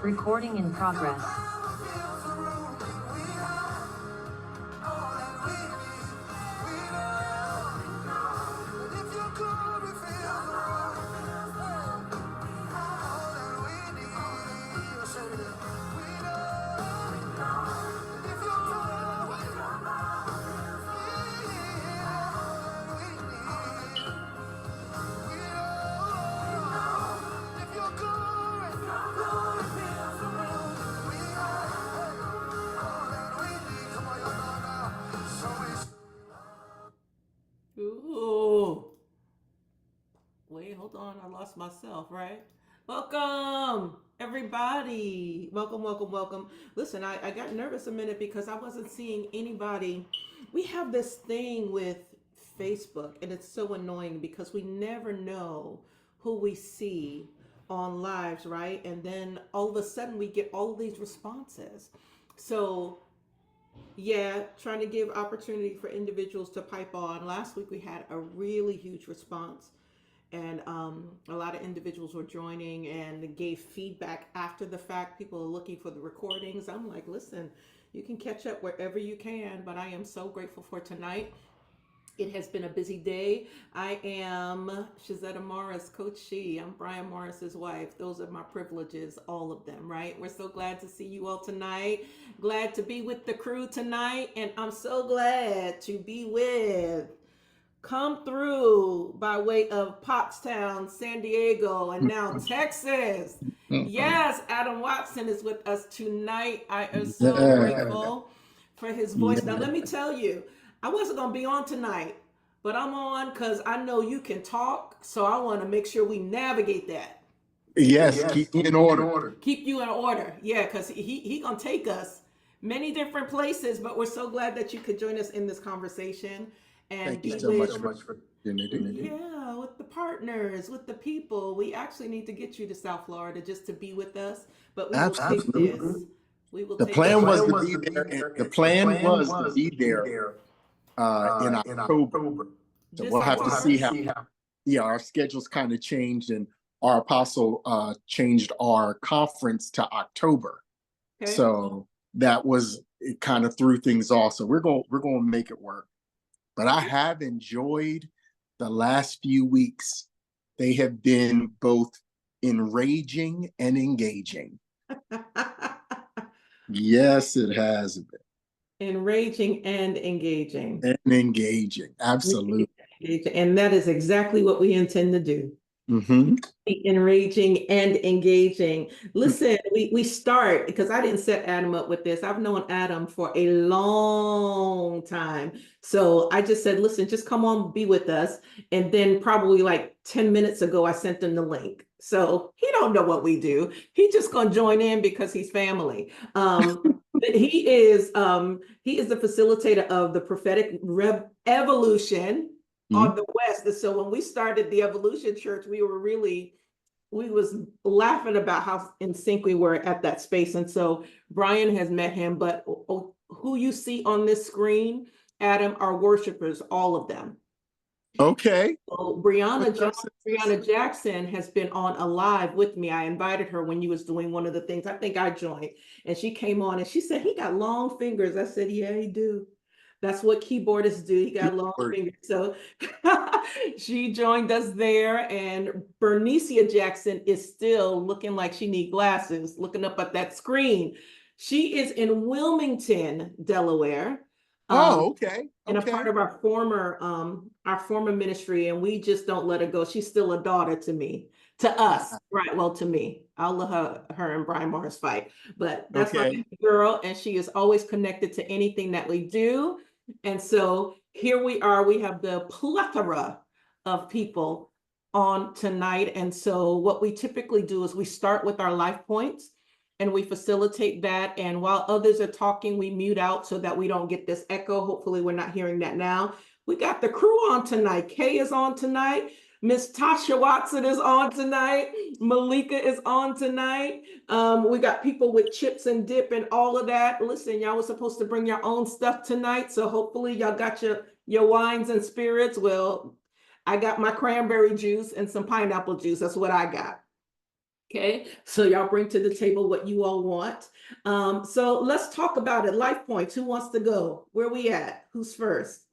Recording in progress. Ooh. Wait, hold on. I lost myself, right? Welcome, everybody. Welcome, welcome, welcome. Listen, I got nervous a minute because I wasn't seeing anybody. We have this thing with Facebook, and it's so annoying because we never know who we see on lives, right? And then all of a sudden we get all of these responses. So yeah, trying to give opportunity for individuals to pipe on. Last week we had a really huge response, and a lot of individuals were joining and gave feedback after the fact. People are looking for the recordings. I'm like, listen, you can catch up wherever you can, but I am so grateful for tonight. It has been a busy day. I am Shazetta Morris, Coach She. I'm Brian Morris's wife. Those are my privileges, all of them, right? We're so glad to see you all tonight. Glad to be with the crew tonight. And I'm so glad to be with Come Through by way of Pottstown, San Diego, and now Texas. Yes, Adam Watson is with us tonight. I am so grateful for his voice. Now, let me tell you, I wasn't going to be on tonight, but I'm on because I know you can talk. So I want to make sure we navigate that. Yes, keep me in order. Keep you in order. Yeah, because he going to take us many different places, but we're so glad that you could join us in this conversation. And Thank you so much for the opportunity. yeah, with the partners, with the people. We actually need to get you to South Florida just to be with us, but we will take this. We will The take plan this. was to be there. The plan was to be there in October. So This we'll have to see how. October? Yeah, our schedules kind of changed, and our apostle changed our conference to October. Okay. So that was, it kind of threw things off. So we're going to make it work. But I have enjoyed the last few weeks. They have been both enraging and engaging. Yes, it has been. Enraging and engaging. And engaging, absolutely. And that is exactly what we intend to do. Mm-hmm. Enraging and engaging. Listen, we start because I didn't set Adam up with this. I've known Adam for a long time. So I just said, listen, just come on, be with us. And then probably like 10 minutes ago, I sent him the link. So he don't know what we do. He just gonna join in because he's family. He is the facilitator of the prophetic evolution on the West. So when we started the Evolution Church, we was laughing about how in sync we were at that space. And so Brian has met him, but who you see on this screen, Adam, are worshipers, all of them. Okay. So Brianna Jackson has been on a live with me. I invited her when you was doing one of the things. I think I joined, and she came on and she said, he got long fingers. I said, yeah, he do. That's what keyboardists do. He got long fingers. So she joined us there. And Bernicia Jackson is still looking like she needs glasses, looking up at that screen. She is in Wilmington, Delaware. Okay. And a part of our former ministry, and we just don't let her go. She's still a daughter to me, to us, right? Well, to me, I'll let her and Brian Morris fight, but that's my girl, and she is always connected to anything that we do. And so here we are. We have the plethora of people on tonight, and so what we typically do is we start with our life points. And we facilitate that. And while others are talking, we mute out so that we don't get this echo. Hopefully we're not hearing that now. We got the crew on tonight. Kay is on tonight. Miss Tasha Watson is on tonight. Malika is on tonight. We got people with chips and dip and all of that. Listen, y'all were supposed to bring your own stuff tonight. So hopefully y'all got your wines and spirits. Well, I got my cranberry juice and some pineapple juice. That's what I got. Okay, so y'all bring to the table what you all want. So let's talk about it. Life points. Who wants to go? Where we at? Who's first?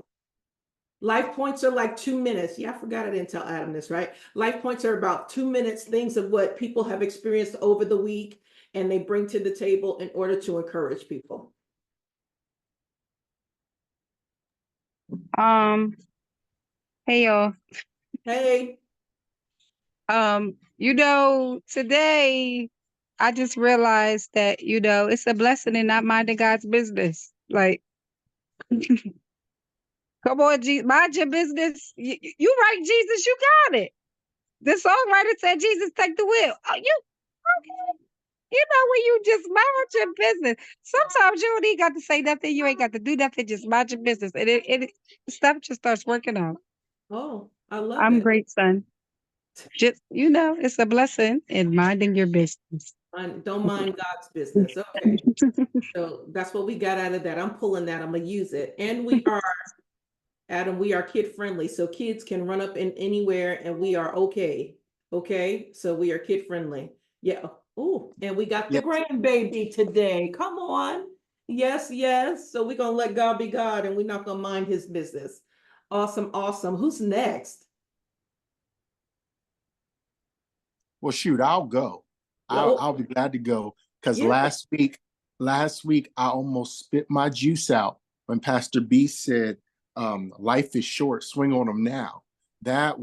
Life points are like 2 minutes. Yeah, I forgot I didn't tell Adam this, right? Life points are about 2 minutes, things of what people have experienced over the week, and they bring to the table in order to encourage people. Um, hey y'all. Hey, Today I just realized that, it's a blessing in not minding God's business. Like, come on, mind your business. You right, Jesus, you got it. The songwriter said, Jesus, take the wheel. Oh, you okay? When you just mind your business. Sometimes you don't even got to say nothing. You ain't got to do nothing. Just mind your business. And stuff just starts working out. oh, I love I'm it. great, son. Just, it's a blessing in minding your business. Don't mind God's business. Okay, so that's what we got out of that. I'm pulling that. I'm gonna use it, and we are Adam, we are kid friendly, so kids can run up in anywhere and we are okay. Okay, so we are kid friendly. Yeah. Oh, and we got the Yep. grandbaby today. Come on. Yes, yes. So we're gonna let God be God and we're not gonna mind his business. Awesome, awesome. Who's next? Well, shoot, I'll go. Oh, I'll be glad to go because yeah. last week I almost spit my juice out when Pastor B said, "Life is short. Swing on them now." That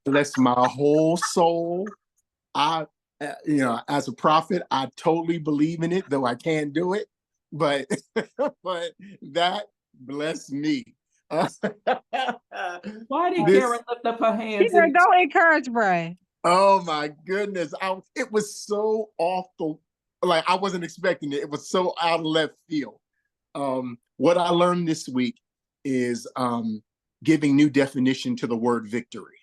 blessed my whole soul. I, as a prophet, I totally believe in it, though I can't do it. But but that blessed me. Why did Karen This lift up her hands Peter, and don't encourage Brian. Oh my goodness. It was so awful. Like I wasn't expecting it. It was so out of left field. What I learned this week is giving new definition to the word victory.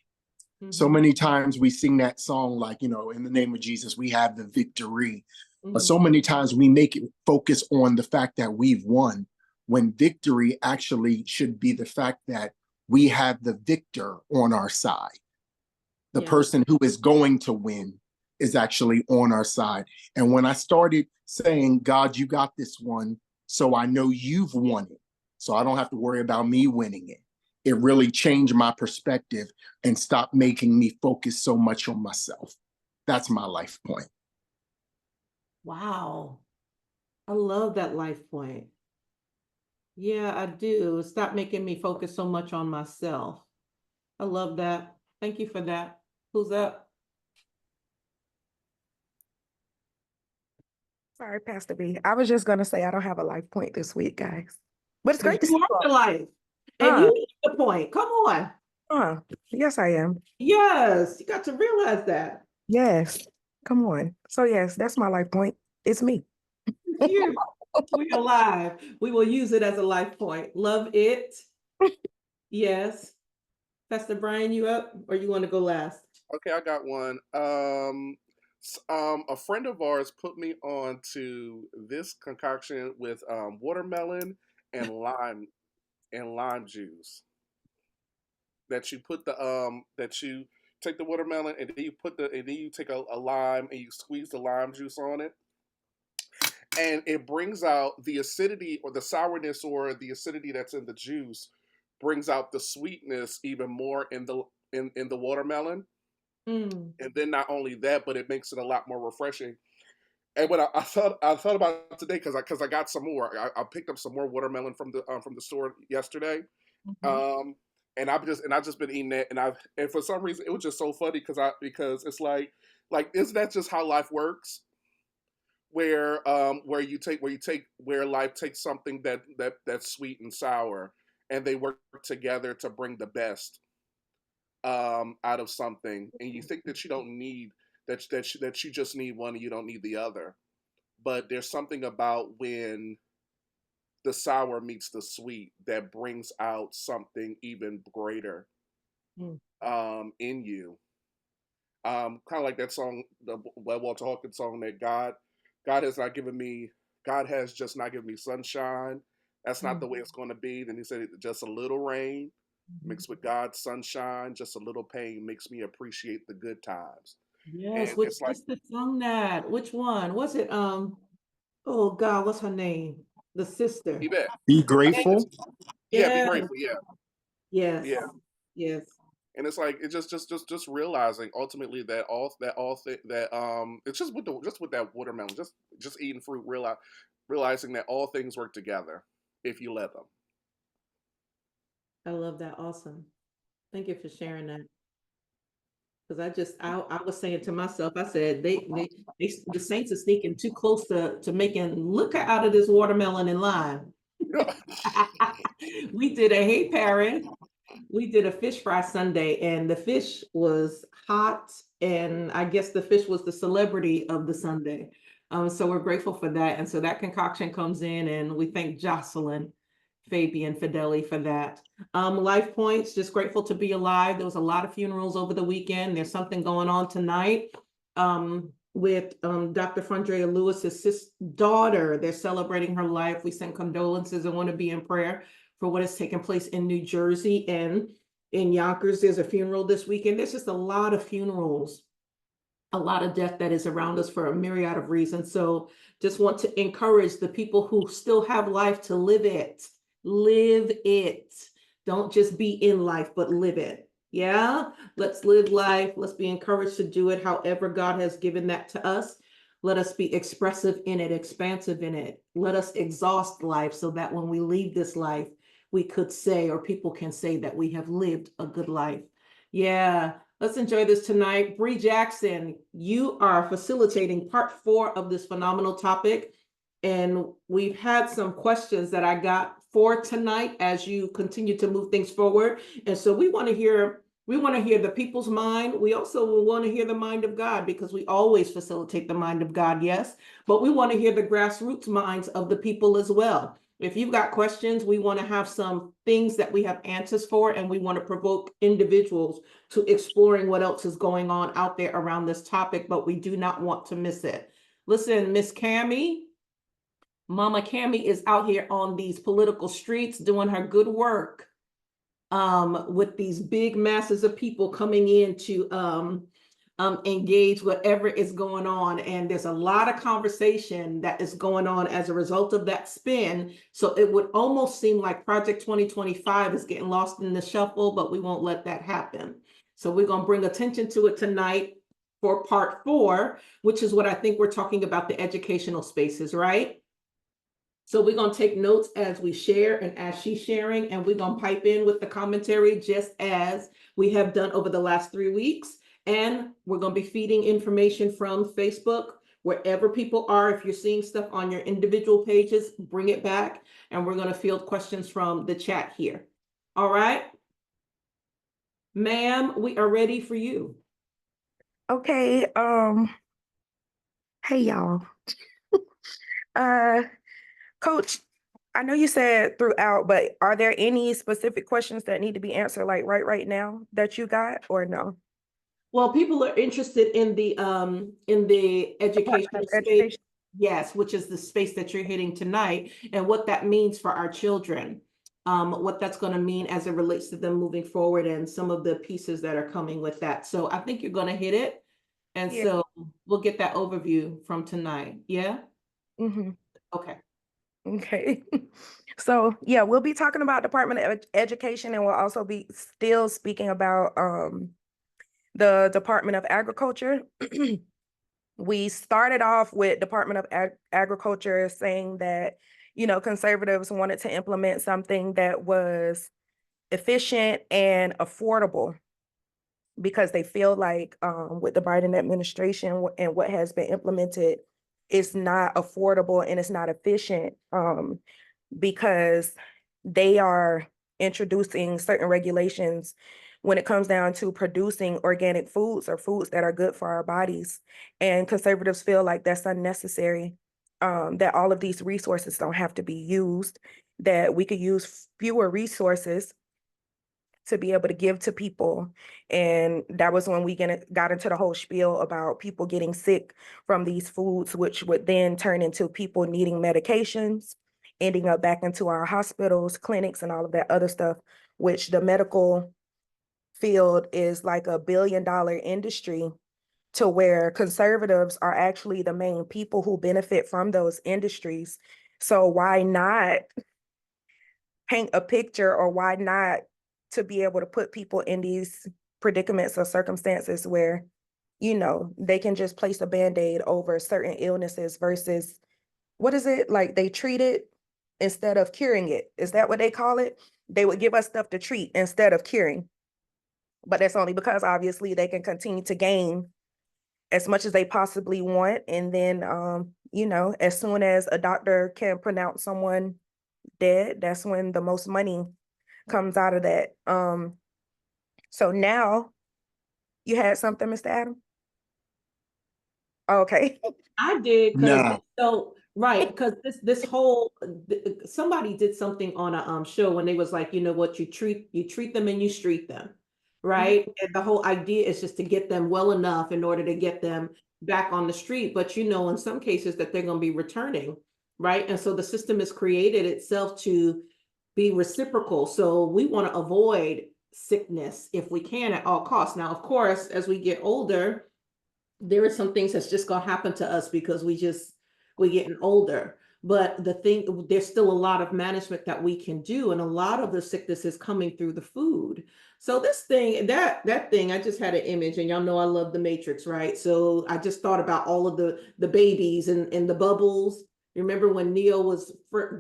So Mhm, many times we sing that song, like, in the name of Jesus, we have the victory. But mhm. so many times we make it focus on the fact that we've won, when victory actually should be the fact that we have the victor on our side. The Yeah. person who is going to win is actually on our side. And when I started saying, God, you got this one, so I know you've won it, so I don't have to worry about me winning it, it really changed my perspective and stopped making me focus so much on myself. That's my life point. Wow. I love that life point. Yeah, I do. Stop making me focus so much on myself. I love that. Thank you for that. Who's up? Sorry, Pastor B. I was just gonna say I don't have a life point this week, guys. But it's But great to see you you have all. the life. And Uh, you need the point. Come on. yes, I am. Yes, you got to realize that. Yes. Come on. So yes, that's my life point. It's me. You. We alive. We will use it as a life point. Love it. Yes. Pastor Brian, you up or you want to go last? Okay, I got one. A friend of ours put me on to this concoction with watermelon and lime juice. That you put that you take the watermelon and then you take a lime and you squeeze the lime juice on it, and it brings out the acidity or the sourness or the acidity that's in the juice, brings out the sweetness even more in the watermelon. Mm. And then not only that, but it makes it a lot more refreshing. And what I thought about it today because I got some more. I picked up some more watermelon from the store yesterday, Mhm. um, and I've just been eating it. And for some reason it was just so funny because it's like isn't that just how life works? Where life takes something that's sweet and sour, and they work together to bring the best out of something, and you think that you don't need that you just need one and you don't need the other. But there's something about when the sour meets the sweet that brings out something even greater Mm. in you. Kind of like that song, the Walter Hawkins song, that God has not given me, God has just not given me sunshine. That's not Mm. the way it's going to be. Then he said, just a little rain Mhm. mixed with God's sunshine, just a little pain makes me appreciate the good times. Yes, And which it's like, sister sung that? Which one? Was it oh God, what's her name? The sister. Yvette. Be I think it's grateful. yeah, be Yes, grateful. Yeah, yes, yeah. yes. And it's like it just realizing ultimately that it's just with that watermelon, just eating fruit, realizing that all things work together if you let them. I love that. Awesome. Thank you for sharing that. Because I was saying to myself, I said the Saints are sneaking too close to making liquor out of this watermelon and lime. We did a hey Paris. We did a fish fry Sunday, and the fish was hot, and I guess the fish was the celebrity of the Sunday. So we're grateful for that. And so that concoction comes in, and we thank Jocelyn, Fabian, Fideli for that. Life Points, just grateful to be alive. There was a lot of funerals over the weekend. There's something going on tonight with Dr. Frandrea Lewis's daughter. They're celebrating her life. We send condolences and want to be in prayer for what has taken place in New Jersey and in Yonkers. There's a funeral this weekend. There's just a lot of funerals, a lot of death that is around us for a myriad of reasons. So just want to encourage the people who still have life to live it. Live it. Don't just be in life, but live it. Yeah, let's live life. Let's be encouraged to do it however God has given that to us. Let us be expressive in it, expansive in it. Let us exhaust life so that when we leave this life, we could say, or people can say that we have lived a good life. Yeah, let's enjoy this tonight. Bree Jackson, you are facilitating part 4 of this phenomenal topic. And we've had some questions that I got for tonight as you continue to move things forward. And so we want to hear the people's mind. We also want to hear the mind of God, because we always facilitate the mind of God, yes, but we want to hear the grassroots minds of the people as well. If you've got questions, we want to have some things that we have answers for, and we want to provoke individuals to exploring what else is going on out there around this topic, but we do not want to miss it. Listen, Miss Cammie, Mama Cammie is out here on these political streets doing her good work with these big masses of people coming in to engage whatever is going on. And there's a lot of conversation that is going on as a result of that spin. So it would almost seem like Project 2025 is getting lost in the shuffle, but we won't let that happen. So we're going to bring attention to it tonight for part 4, which is what I think we're talking about, the educational spaces, right? So we're going to take notes as we share and as she's sharing, and we're going to pipe in with the commentary just as we have done over the last 3 weeks. And we're going to be feeding information from Facebook, wherever people are. If you're seeing stuff on your individual pages, bring it back. And we're going to field questions from the chat here. All right. Ma'am, we are ready for you. Okay, hey y'all. Coach, I know you said throughout, but are there any specific questions that need to be answered like right now that you got, or no? Well, people are interested in the educational space. Education. Yes, which is the space that you're hitting tonight, and what that means for our children, what that's going to mean as it relates to them moving forward, and some of the pieces that are coming with that. So I think you're going to hit it. And Yeah. so we'll get that overview from tonight. Yeah? Mm-hmm. Okay. Okay. So yeah, we'll be talking about Department of Education, and we'll also be still speaking about the Department of Agriculture. We started off with Department of Agriculture saying that, conservatives wanted to implement something that was efficient and affordable, because they feel like with the Biden administration and what has been implemented, it's not affordable and it's not efficient, because they are introducing certain regulations when it comes down to producing organic foods or foods that are good for our bodies. And conservatives feel like that's unnecessary, that all of these resources don't have to be used, that we could use fewer resources to be able to give to people. And that was when we got into the whole spiel about people getting sick from these foods, which would then turn into people needing medications, ending up back into our hospitals, clinics, and all of that other stuff, which the medical field is like $1 billion industry to where conservatives are actually the main people who benefit from those industries. So why not paint a picture, or why not to be able to put people in these predicaments or circumstances where, they can just place a Band-Aid over certain illnesses versus, what is it? Like they treat it instead of curing it. Is that what they call it? They would give us stuff to treat instead of curing. But that's only because obviously they can continue to gain as much as they possibly want. And then, as soon as a doctor can pronounce someone dead, that's when the most money comes out of that. So now you had something, Mr. Adam? Okay. I did because Nah, right, because this whole somebody did something on a show when they was like, you know what, you treat them and you street them, right? And the whole idea is just to get them well enough in order to get them back on the street. But in some cases that they're going to be returning, right? And so the system has created itself to be reciprocal. So we want to avoid sickness if we can at all costs. Now, of course, as we get older, there are some things that's just gonna happen to us because we're getting older. But there's still a lot of management that we can do, and a lot of the sickness is coming through the food. So this thing, that thing, I just had an image, and y'all know I love the Matrix, right? So I just thought about all of the babies and the bubbles. Remember when Neo was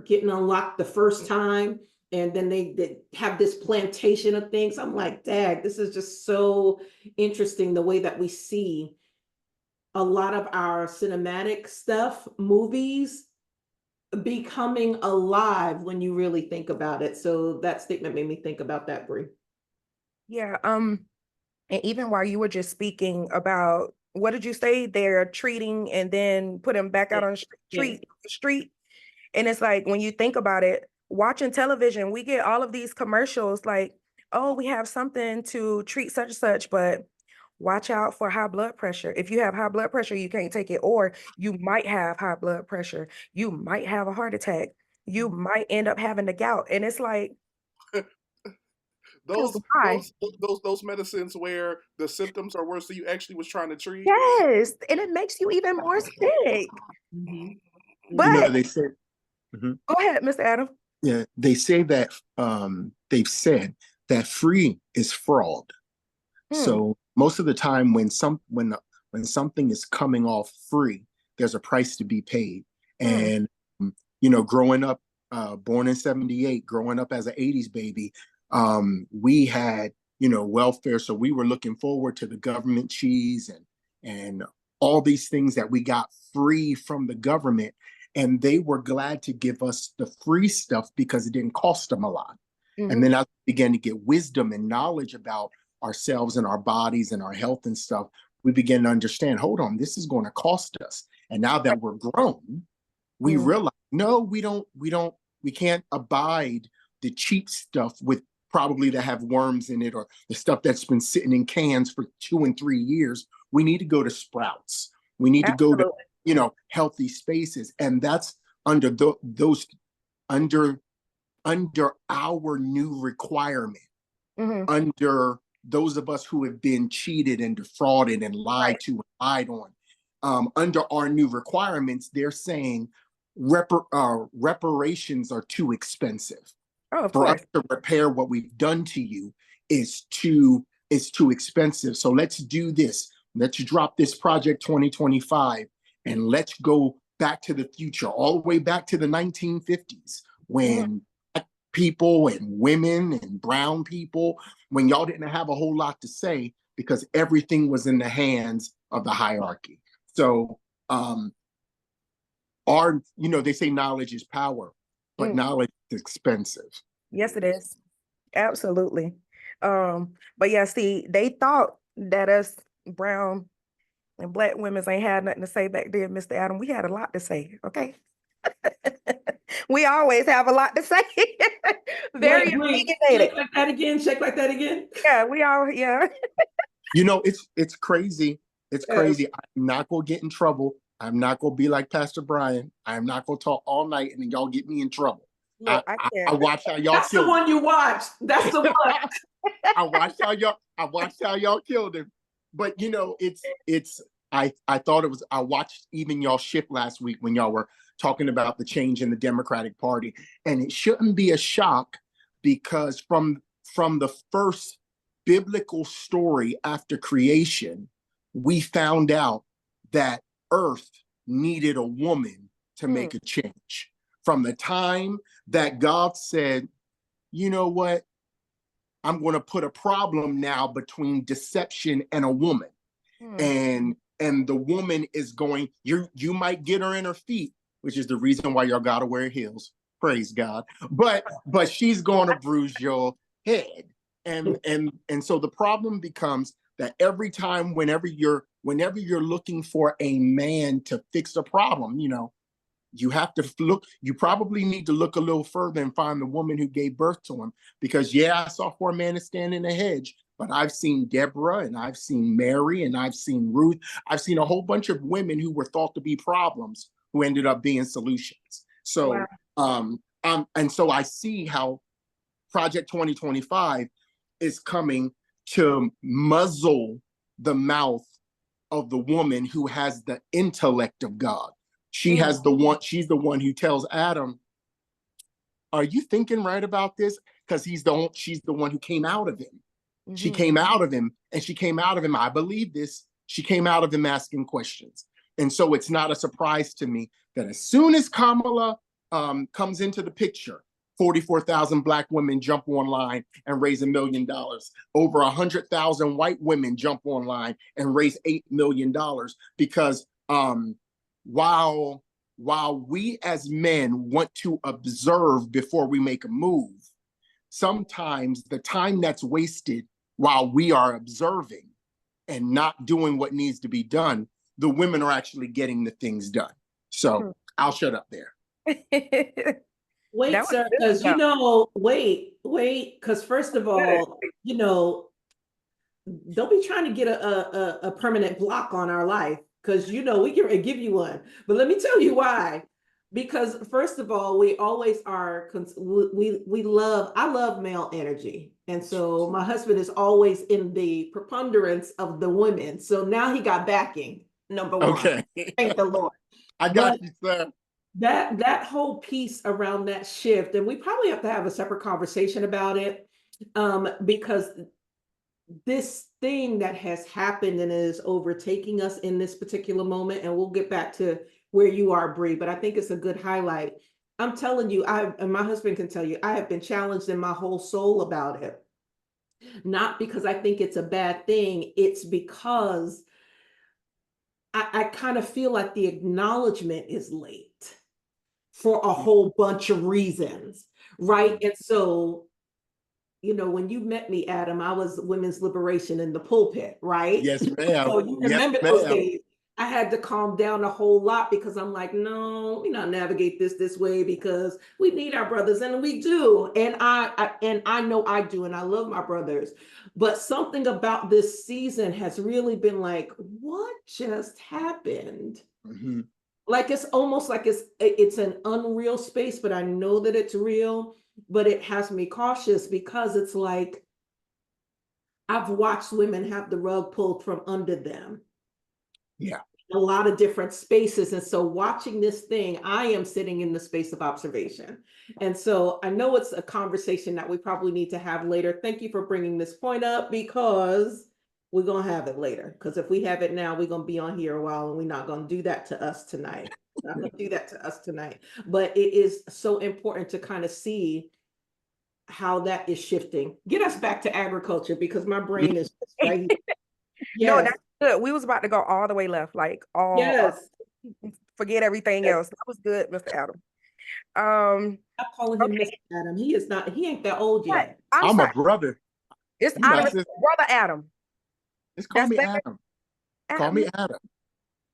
getting unlocked the first time, and then they have this plantation of things. I'm like, Dad, this is just so interesting the way that we see a lot of our cinematic stuff, movies, becoming alive when you really think about it. So that statement made me think about that, Brie. Yeah. And even while you were just speaking about, what did you say? They're treating and then put them back out on the Yeah. street. And it's like, when you think about it, watching television, we get all of these commercials like, oh, we have something to treat such and such, but watch out for high blood pressure. If you have high blood pressure, you can't take it, or you might have high blood pressure. You might have a heart attack. You might end up having the gout. And it's like, because those why? those medicines where the symptoms are worse than you actually was trying to treat. Yes. And it makes you even more sick. Mhm. But they say. Mhm. go ahead, Mr. Adam. Yeah, they say that they've said that free is fraud. So most of the time when something is coming off free, there's a price to be paid. And growing up, born in 78, growing up as an 80s baby, we had, welfare. So we were looking forward to the government cheese and all these things that we got free from the government. And they were glad to give us the free stuff because it didn't cost them a lot. And then I began to get wisdom and knowledge about ourselves and our bodies and our health and stuff. We began to understand, hold on, this is going to cost us. And now that we're grown, we realize, no, we can't abide the cheap stuff with probably that have worms in it, or the stuff that's been sitting in cans for 2 and 3 years. We need to go to Sprouts. We need to go to, healthy spaces. And that's under those under our new requirement, under those of us who have been cheated and defrauded and lied to and lied on. Under our new requirements, they're saying reparations are too expensive. Oh, of For course. us to repair what we've done to you is too expensive. So let's do this. Let's drop this project 2025 and let's go back to the future, all the way back to the 1950s when people and women and brown people, when y'all didn't have a whole lot to say because everything was in the hands of the hierarchy. So they say knowledge is power, but knowledge is expensive. Yes, it is. Absolutely. But yeah, see, they thought that us brown and black women ain't had nothing to say back then, Mr. Adam. We had a lot to say, okay? We always have a lot to say. Very opinionated. Check like that again. Check like that again. Yeah, yeah. It's crazy. It's crazy. I'm not gonna get in trouble. I'm not gonna be like Pastor Brian. I'm not gonna talk all night and then y'all get me in trouble. Look, I watch how y'all That's the one you watch. That's the one. I watched how y'all killed him. but you know, it's I thought it was, I watched even y'all shift last week when y'all were talking about the change in the Democratic Party, and it shouldn't be a shock because from the first biblical story after creation, we found out that Earth needed a woman to make a change. From the time that God said, you know what, I'm going to put a problem now between deception and a woman. And the woman is going, you might get her in her feet, which is the reason why y'all gotta wear heels. Praise God. But she's going to bruise your head. And so the problem becomes that every time, whenever you're looking for a man to fix a problem, you know, you have to look, you probably need to look a little further and find the woman who gave birth to him. Because yeah, I saw 4 men stand in a hedge, but I've seen Deborah and I've seen Mary and I've seen Ruth. I've seen a whole bunch of women who were thought to be problems who ended up being solutions. So, and so I see how Project 2025 is coming to muzzle the mouth of the woman who has the intellect of God. She's the one who tells Adam, are you thinking right about this? Because she's the one who came out of him. She came out of him, and she came out of him. I believe this. She came out of him asking questions. And so it's not a surprise to me that as soon as Kamala comes into the picture, 44,000 Black women jump online and raise $1 million. Over 100,000 white women jump online and raise $8 million because while we as men want to observe before we make a move, sometimes the time that's wasted while we are observing and not doing what needs to be done, the women are actually getting the things done. So I'll shut up there. Wait, sir, because you know, wait, because first of all, you know, don't be trying to get a permanent block on our life, because you know we can give you one. But let me tell you why. Because first of all, we always are, I love male energy. And so my husband is always in the preponderance of the women. So now he got backing, number one. Okay. Thank the Lord. I got you, sir. That whole piece around that shift, and we probably have to have a separate conversation about it, because this thing that has happened and is overtaking us in this particular moment, and we'll get back to where you are, Bree, but I think it's a good highlight. I'm telling you, and my husband can tell you, I have been challenged in my whole soul about it. Not because I think it's a bad thing, it's because I kind of feel like the acknowledgement is late for a whole bunch of reasons, right? And so, you know, when you met me, Adam, I was women's liberation in the pulpit, right? Yes, ma'am. So you remember those days. I had to calm down a whole lot because I'm like, no, we not navigate this way because we need our brothers, and we do. And I know I do, and I love my brothers. But something about this season has really been like, what just happened? Like it's almost like it's an unreal space, but I know that it's real. But it has me cautious because it's like I've watched women have the rug pulled from under them. Yeah. A lot of different spaces. And so watching this thing, I am sitting in the space of observation. And so I know it's a conversation that we probably need to have later. Thank you for bringing this point up, because we're going to have it later. Because if we have it now, we're going to be on here a while, and we're not going to do that to us tonight. Not going to do that to us tonight. But it is so important to kind of see how that is shifting. Get us back to agriculture, because my brain is just right here. Yes. No, that's good. We was about to go all the way left, like forget everything else. That was good, Mr. Adam. I'm calling him Mr. Adam. He is not, he ain't that old yet. I'm a brother. It's Adam, brother Adam. Just call me Adam. Call me Adam.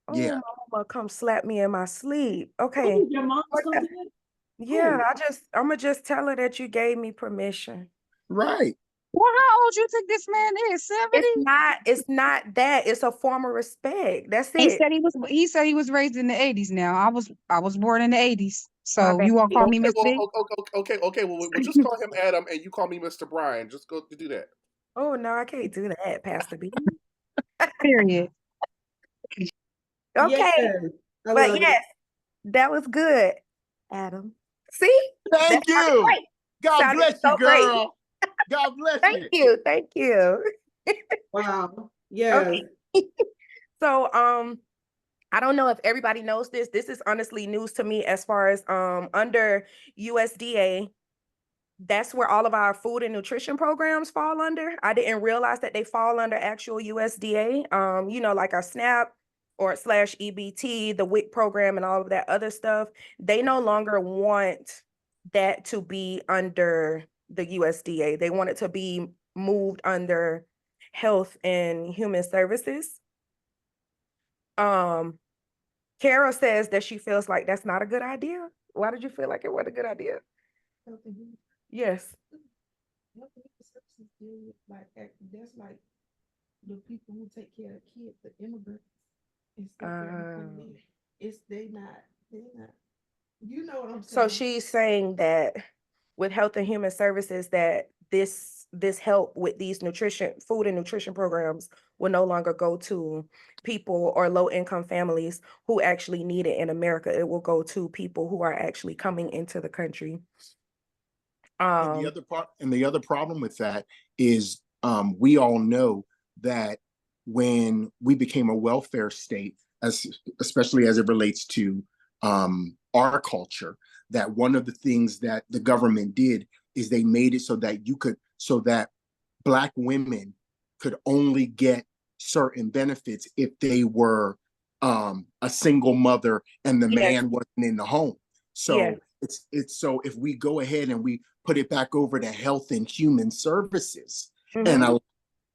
Oh, yeah. My mama come slap me in my sleep. Okay. Oh, your mom's gonna do it? Yeah, I'm gonna just tell her that you gave me permission. Right. Well, how old you think this man is? 70? It's not that. It's a form of respect. That's it. He said he was raised in the 80s now. I was born in the 80s. So you won't call me Miss B? Okay. Well, we'll just call him Adam, and you call me Mr. Brian. Just go to do that. Oh no, I can't do that, Pastor B. Period. Okay, Yes, I but love it. yes, that was good, Adam. See, that Thank sounded you. great. God Sounded bless you, so great. girl. God bless Thank you. you, thank you. Wow. Yes. Okay. So, I don't know if everybody knows this. This is honestly news to me as far as under USDA. That's where all of our food and nutrition programs fall under. I didn't realize that they fall under actual USDA. Like our SNAP or slash EBT, the WIC program, and all of that other stuff. They no longer want that to be under the USDA. They want it to be moved under Health and Human Services. Kara says that she feels like that's not a good idea. Why did you feel like it wasn't a good idea? Yes. That's like the people who take care of kids, the immigrants and stuff. They not. You know what I'm saying? So she's saying that with Health and Human Services, that this help with these food and nutrition programs will no longer go to people or low income families who actually need it in America. It will go to people who are actually coming into the country. And the other problem with that is we all know that when we became a welfare state, especially as it relates to our culture, that one of the things that the government did is they made it so that Black women could only get certain benefits if they were a single mother and the man wasn't in the home. So it's so if we go ahead and we put it back over to Health and Human Services, and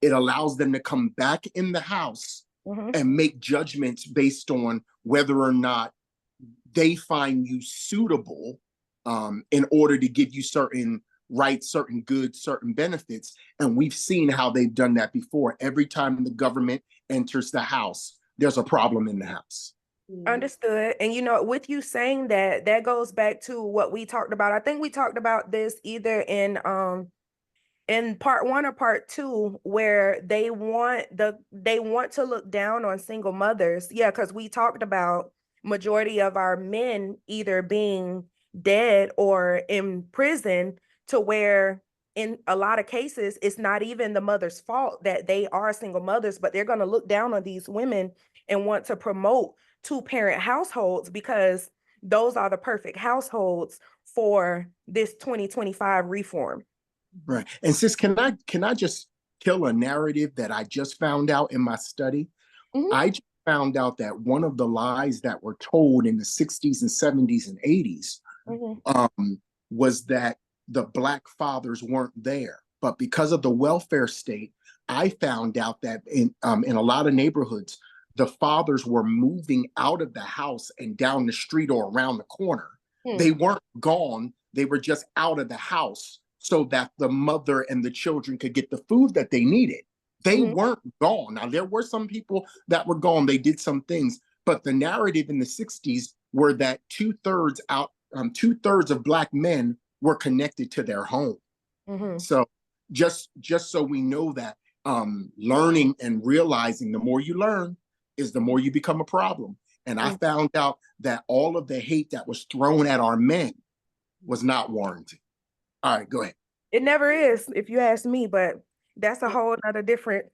it allows them to come back in the house and make judgments based on whether or not they find you suitable in order to give you certain rights, certain goods, certain benefits. And we've seen how they've done that before. Every time the government enters the house, there's a problem in the house. Understood. And with you saying that, that goes back to what we talked about. I think we talked about this either in part 1 or part 2, where they want to look down on single mothers. Yeah, because we talked about majority of our men either being dead or in prison, to where in a lot of cases it's not even the mother's fault that they are single mothers, but they're going to look down on these women and want to promote 2-parent households because those are the perfect households for this 2025 reform. Right. And sis, can I just kill a narrative that I just found out in my study? I just found out that one of the lies that were told in the 60s and 70s and 80s was that the Black fathers weren't there. But because of the welfare state, I found out that in a lot of neighborhoods, the fathers were moving out of the house and down the street or around the corner. They weren't gone. They were just out of the house so that the mother and the children could get the food that they needed. They weren't gone. Now, there were some people that were gone. They did some things, but the narrative in the 60s were that 2/3 of Black men were connected to their home. So just so we know that learning and realizing, the more you learn is the more you become a problem. And I found out that all of the hate that was thrown at our men was not warranted. All right, go ahead. It never is, if you ask me, but that's a whole nother different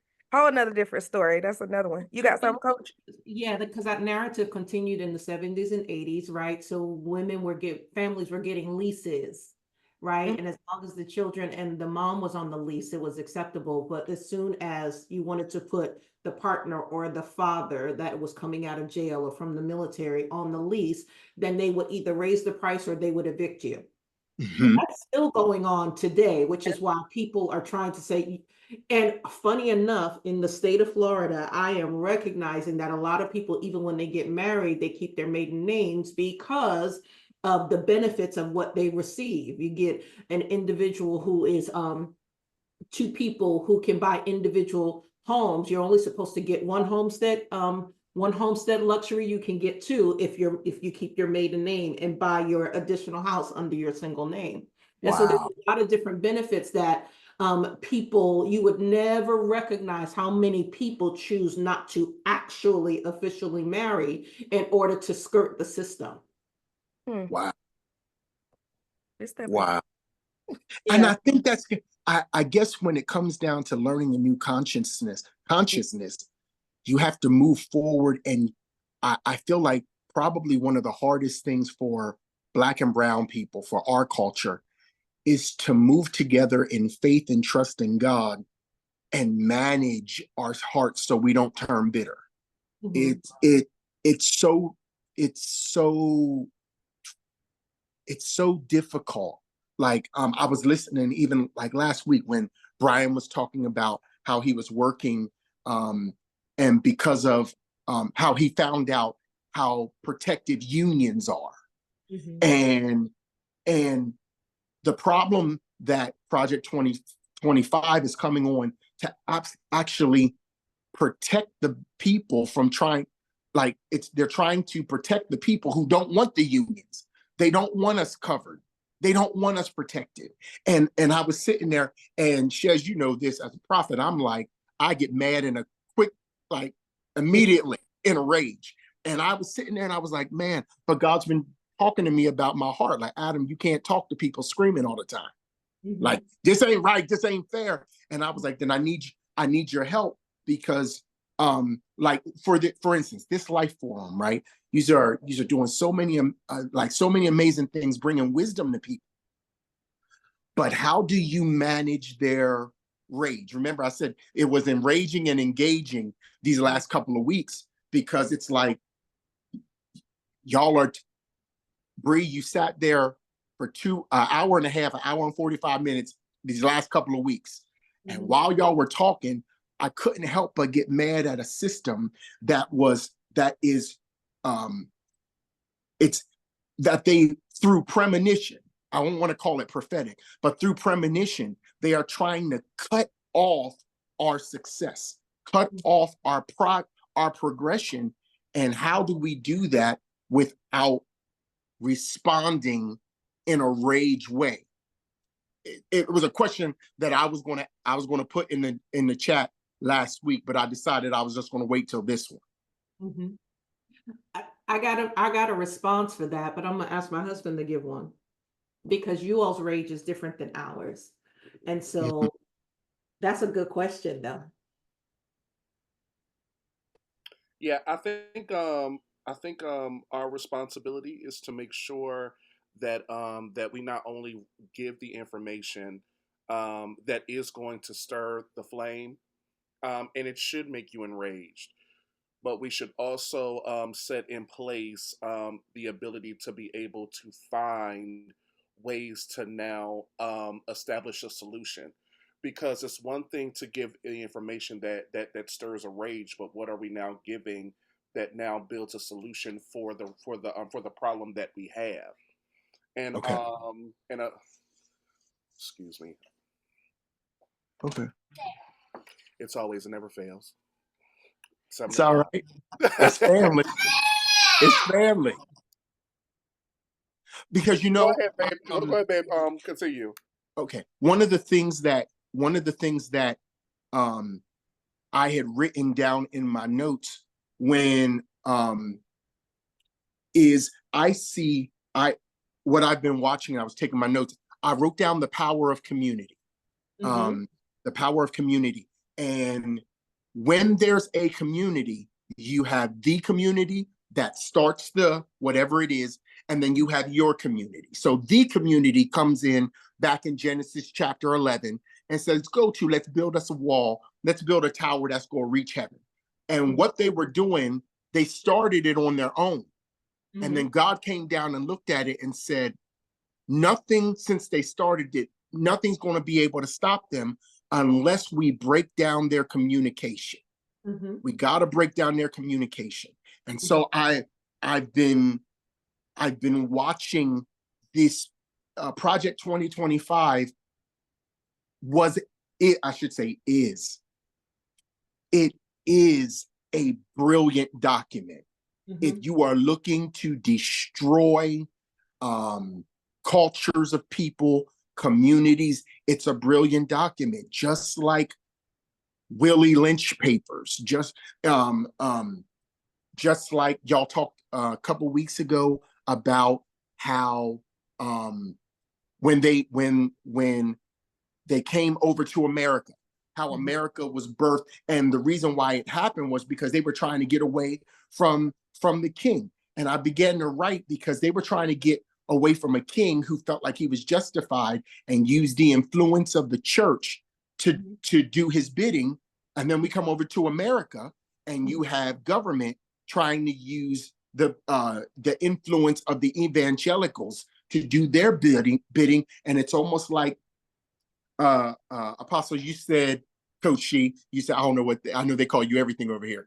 story. That's another one. You got something, Coach? Yeah, because that narrative continued in the 70s and 80s, right? So families were getting leases, right? And as long as the children and the mom was on the lease, it was acceptable. But as soon as you wanted to put the partner or the father that was coming out of jail or from the military on the lease, then they would either raise the price or they would evict you. That's still going on today, which is why people are trying to say, and funny enough, in the state of Florida, I am recognizing that a lot of people, even when they get married, they keep their maiden names because of the benefits of what they receive. You get an individual who is 2 people who can buy individual homes. You're only supposed to get one homestead luxury. You can get 2 if you keep your maiden name and buy your additional house under your single name. And so there's a lot of different benefits that people, you would never recognize how many people choose not to actually officially marry in order to skirt the system. Wow. It's that big. Wow. And I think that's, I guess when it comes down to learning a new consciousness, you have to move forward. And I feel like probably one of the hardest things for Black and brown people, for our culture, is to move together in faith and trust in God and manage our hearts so we don't turn bitter. Mhm. It's so difficult. Like I was listening even like last week when Brian was talking about how he was working and because of how he found out how protective unions are. Mhm. And the problem that Project 2025 is coming on to actually protect the people from trying, like they're trying to protect the people who don't want the unions. They don't want us covered. They don't want us protected. And I was sitting there, and Shez, you know this as a prophet, I'm like, I get mad in a quick, like immediately in a rage. And I was sitting there and I was like, man, but God's been talking to me about my heart. Like, Adam, you can't talk to people screaming all the time. Mhm. Like, this ain't right, this ain't fair. And I was like, then I need your help, because like for instance, this LYFE Forum, right? These are doing so many so many amazing things, bringing wisdom to people. But how do you manage their rage? Remember, I said it was enraging and engaging these last couple of weeks, because it's like y'all are Bree, you sat there for hour and a half, an hour and 45 minutes these last couple of weeks. And while y'all were talking, I couldn't help but get mad at a system that is it's that they, through premonition, I don't want to call it prophetic, but through premonition, they are trying to cut off our success, cut off our progression. And how do we do that without responding in a rage way? It was a question that I was going to put in the chat last week, but I decided I was just going to wait till this one. Mm-hmm. I got a response for that, but I'm gonna ask my husband to give one, because you all's rage is different than ours, and so that's a good question, though. Yeah, I think our responsibility is to make sure that that we not only give the information that is going to stir the flame, and it should make you enraged, but we should also set in place the ability to be able to find ways to now establish a solution. Because it's one thing to give the information that stirs a rage, but what are we now giving that now builds a solution for the problem that we have? And Okay. Excuse me, Okay. it's always and never fails. It's all 7 o'clock. right. It's family. It's family. Because Go ahead, babe. Go ahead, babe. Continue. okay. One of the things that I had written down in my notes when is what I've been watching. I was taking my notes. I wrote down the power of community. The power of community. And when there's a community, you have the community that starts the whatever it is, and then you have your community. So the community comes in back in Genesis chapter 11 and says, let's build us a wall. Let's build a tower that's going to reach heaven. And what they were doing, they started it on their own. And then God came down and looked at it and said, nothing, since they started it, nothing's going to be able to stop them unless we break down their communication. We got to break down their communication. And so I've been watching this Project 2025 it is a brilliant document. If you are looking to destroy cultures of people, communities. It's a brilliant document, just like Willie Lynch papers, just like y'all talked a couple weeks ago about how when they came over to America, how America was birthed, and the reason why it happened was because they were trying to get away from the king. And I began to write because they were trying to get away from a king who felt like he was justified and used the influence of the church to do his bidding. And then we come over to America, and you have government trying to use the influence of the evangelicals to do their bidding. And it's almost like Apostle, you said, Coach She, you said, I don't know I know they call you everything over here.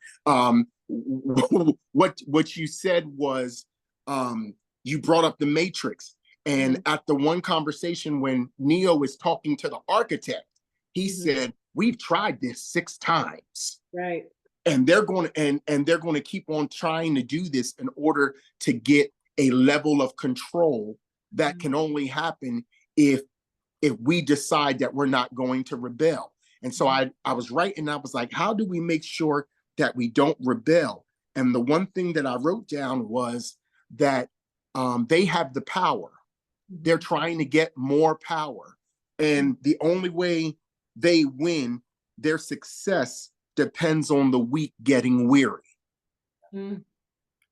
What you said was, you brought up the Matrix. And at the one conversation when Neo is talking to the architect, he said, we've tried this 6 times. Right. And they're going to keep on trying to do this in order to get a level of control that can only happen if we decide that we're not going to rebel. And so I was writing, I was like, how do we make sure that we don't rebel? And the one thing that I wrote down was that they have the power. They're trying to get more power. And the only way they win, their success depends on the weak getting weary.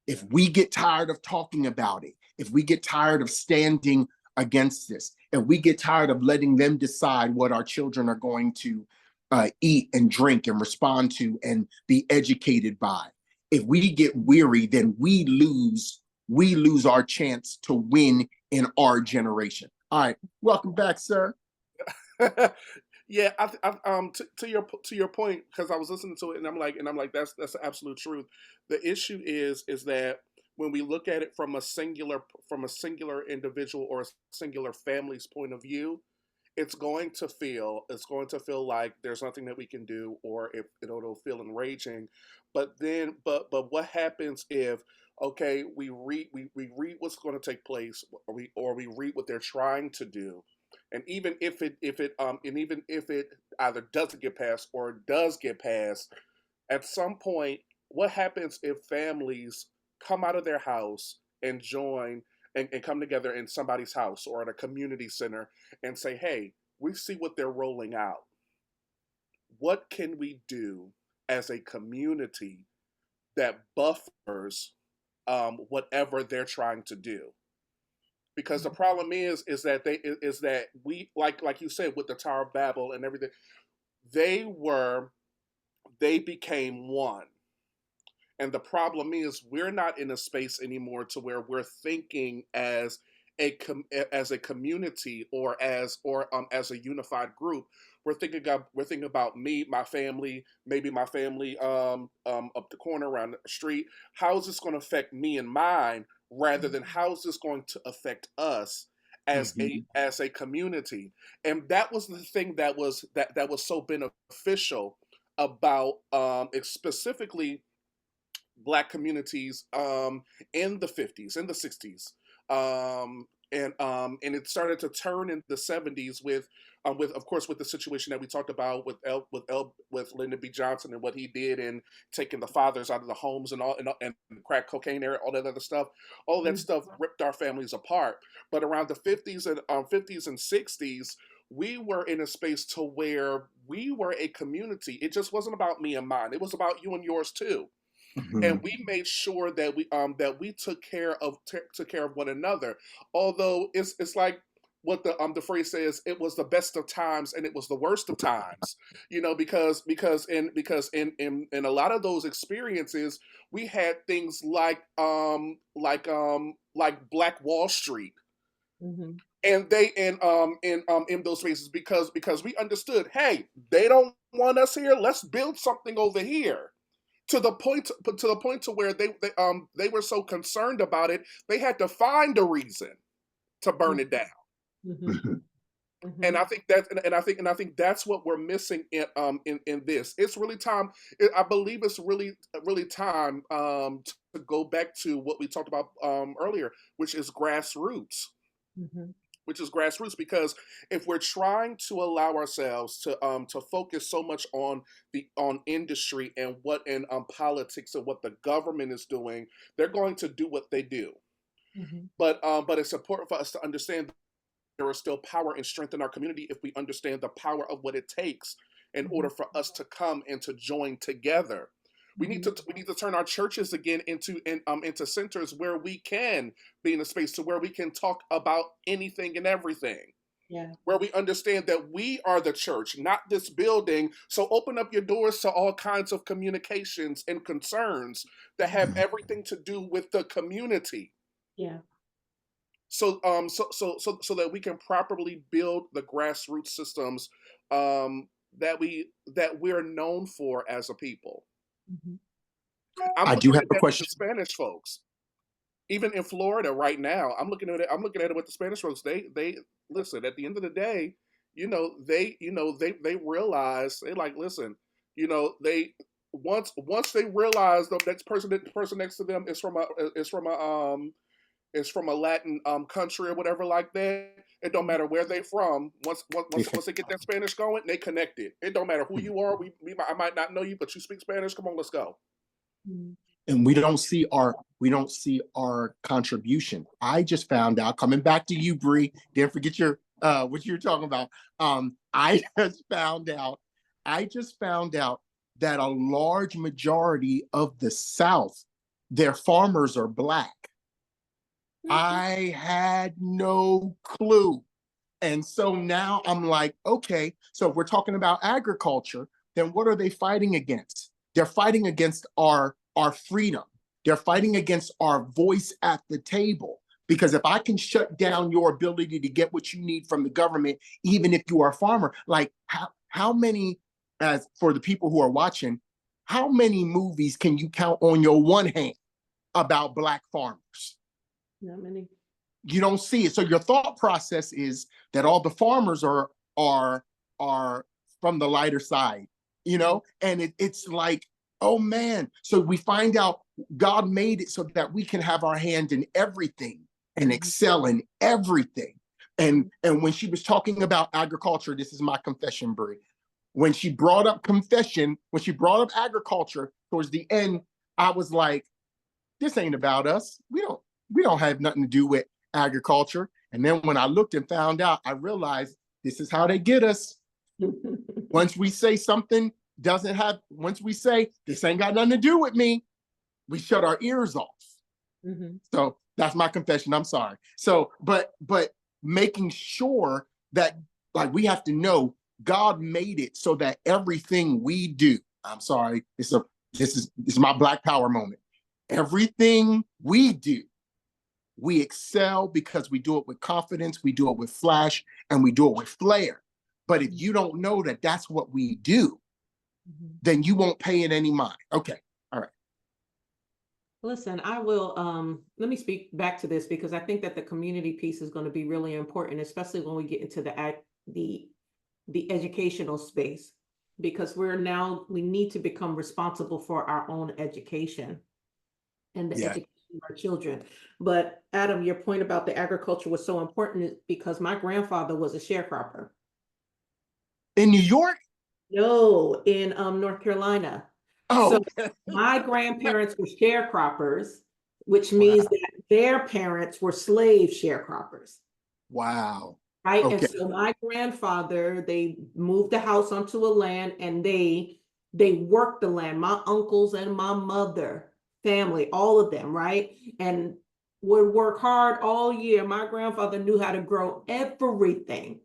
If we get tired of talking about it, if we get tired of standing against this, if we get tired of letting them decide what our children are going to eat and drink and respond to and be educated by, if we get weary, then we lose our chance to win in our generation. All right, welcome back, sir. Yeah, to your point, because I was listening to it and I'm like that's the absolute truth. The issue is that when we look at it from a singular individual or a singular family's point of view, it's going to feel like there's nothing that we can do, or if it'll feel enraging. But what happens if, okay, we read what's going to take place, or we read what they're trying to do, and even if it either doesn't get passed or does get passed, at some point, what happens if families come out of their house and join and come together in somebody's house or at a community center and say, hey, we see what they're rolling out. What can we do as a community that buffers whatever they're trying to do? Because the problem is that we, like you said, with the Tower of Babel and everything, they became one. And the problem is we're not in a space anymore to where we're thinking as a community or as a unified group. We're thinking about me, my family, maybe my family up the corner around the street. How is this going to affect me and mine, rather than how is this going to affect us as a community? And that was the thing that was so beneficial about specifically Black communities in the 50s, in the 60s, and it started to turn in the 70s with of course with the situation that we talked about with Lyndon B. Johnson and what he did in taking the fathers out of the homes and and crack cocaine area, all that other stuff. All that stuff ripped our families apart. But around the 50s and 60s, we were in a space to where we were a community. It just wasn't about me and mine. It was about you and yours too. And we made sure that we took care of one another. Although it's like what the phrase says, it was the best of times and it was the worst of times. Because in a lot of those experiences, we had things like Black Wall Street. And they in those spaces because we understood, hey, they don't want us here. Let's build something over here. To the point to where they were so concerned about it, they had to find a reason to burn it down. And I think that's what we're missing in this. It's really time. I believe it's really time to go back to what we talked about earlier, which is grassroots. grassroots. Because if we're trying to allow ourselves to focus so much on industry and politics and what the government is doing, they're going to do what they do. But it's important for us to understand there is still power and strength in our community if we understand the power of what it takes in order for us to come and to join together. We need to turn our churches again into centers where we can be in a space to where we can talk about anything and everything. Yeah. Where we understand that we are the church, not this building. So open up your doors to all kinds of communications and concerns that have everything to do with the community. Yeah. So that we can properly build the grassroots systems that we're known for as a people. I'm I do looking have at a that with the question. Spanish folks. Even in Florida right now, I'm looking at it with the Spanish folks. They listen, at the end of the day, they realize, they like, listen, they once they realize the person next to them is from a Latin country or whatever like that. It don't matter where they from. Once they get that Spanish going, they connected. It don't matter who you are. I might not know you, but you speak Spanish. Come on, let's go. And we don't see our contribution. I just found out, coming back to you, Bree, didn't forget your what you were talking about. I just found out that a large majority of the South, their farmers are Black. I had no clue. And so now I'm like, okay, so if we're talking about agriculture, then what are they fighting against? They're fighting against our freedom. They're fighting against our voice at the table. Because if I can shut down your ability to get what you need from the government, even if you are a farmer, like how many, as for the people who are watching, how many movies can you count on your one hand about Black farmers? Not many. You don't see it. So your thought process is that all the farmers are from the lighter side, and it's like, oh man. So we find out God made it so that we can have our hand in everything and excel in everything. And when she was talking about agriculture, this is my confession, Brie. When she brought up agriculture towards the end, I was like, this ain't about us. We don't have nothing to do with agriculture. And then when I looked and found out, I realized this is how they get us. Once we say something once we say this ain't got nothing to do with me, we shut our ears off. So that's my confession. I'm sorry. So, but making sure that, like, we have to know God made it so that everything we do, I'm sorry, this is my Black power moment. Everything we do, we excel because we do it with confidence, we do it with flash, and we do it with flair. But if you don't know that that's what we do, then you won't pay it any mind. Okay, all right. Listen, I will, let me speak back to this because I think that the community piece is going to be really important, especially when we get into the educational space, because we need to become responsible for our own education and the education of our children. But Adam, your point about the agriculture was so important because my grandfather was a sharecropper. In New York? No, in North Carolina. Oh, so okay. My grandparents were sharecroppers, which means that their parents were slave sharecroppers. Wow. Right. Okay. And so my grandfather, they moved the house onto a land and they worked the land, my uncles and my mother family, all of them, right? And would work hard all year. My grandfather knew how to grow everything.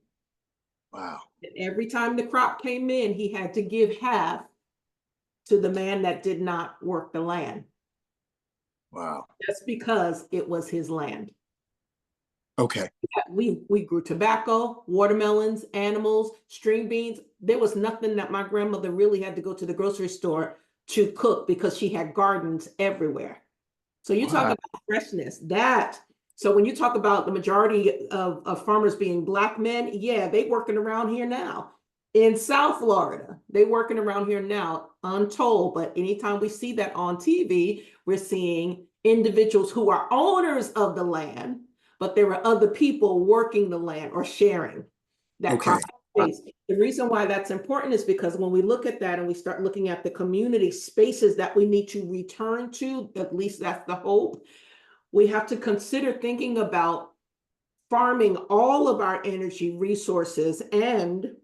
Wow. And every time the crop came in, he had to give half to the man that did not work the land. Wow. Just because it was his land. Okay. We grew tobacco, watermelons, animals, string beans. There was nothing that my grandmother really had to go to the grocery store to cook because she had gardens everywhere. So you talk about freshness. So when you talk about the majority of farmers being Black men, yeah, they working around here now. In South Florida, they working around here now, untold. But anytime we see that on TV, we're seeing individuals who are owners of the land, but there were other people working the land or sharing that Okay. parcel space. The reason why that's important is because when we look at that and we start looking at the community spaces that we need to return to, at least that's the hope, we have to consider thinking about farming all of our energy resources and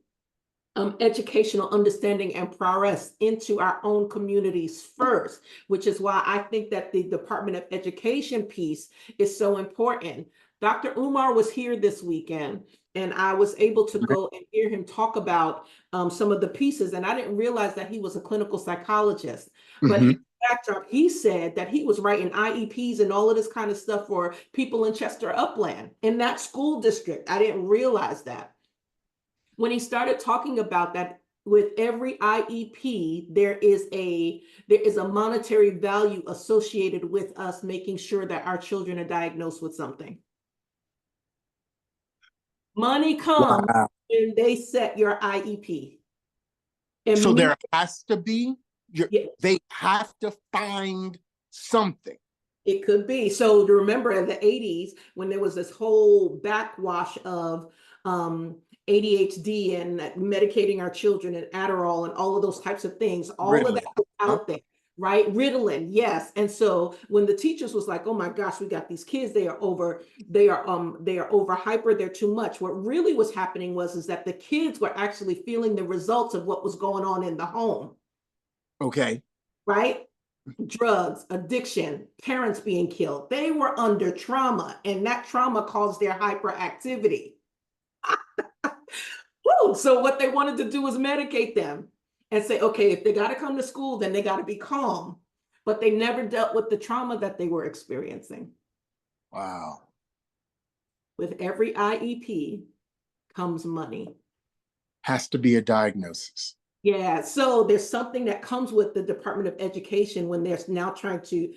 educational understanding and prowess into our own communities first, which is why I think that the Department of Education piece is so important. Dr. Umar was here this weekend, and I was able to go and hear him talk about some of the pieces, and I didn't realize that he was a clinical psychologist, but Mhm. his backdrop, he said that he was writing IEPs and all of this kind of stuff for people in Chester Upland in that school district. I didn't realize that. When he started talking about that, with every IEP, there is a monetary value associated with us making sure that our children are diagnosed with something. Money comes Wow. when they set your IEP. And So there has to be, yeah, they have to find something. it could be. So to remember in the 80s, when there was this whole backwash of ADHD and medicating our children and Adderall and all of those types of things, all of that was out there, right? Ritalin, yes. And so when the teachers was like, oh my gosh, we got these kids, they are over hyper, they're too much. What really was happening is that the kids were actually feeling the results of what was going on in the home. Okay. Right? Drugs, addiction, parents being killed. They were under trauma, and that trauma caused their hyperactivity. Woo! So what they wanted to do was medicate them and say, okay, if they got to come to school, then they got to be calm. But they never dealt with the trauma that they were experiencing. Wow. With every IEP comes money. Has to be a diagnosis. Yeah, so there's something that comes with the Department of Education when they're now trying to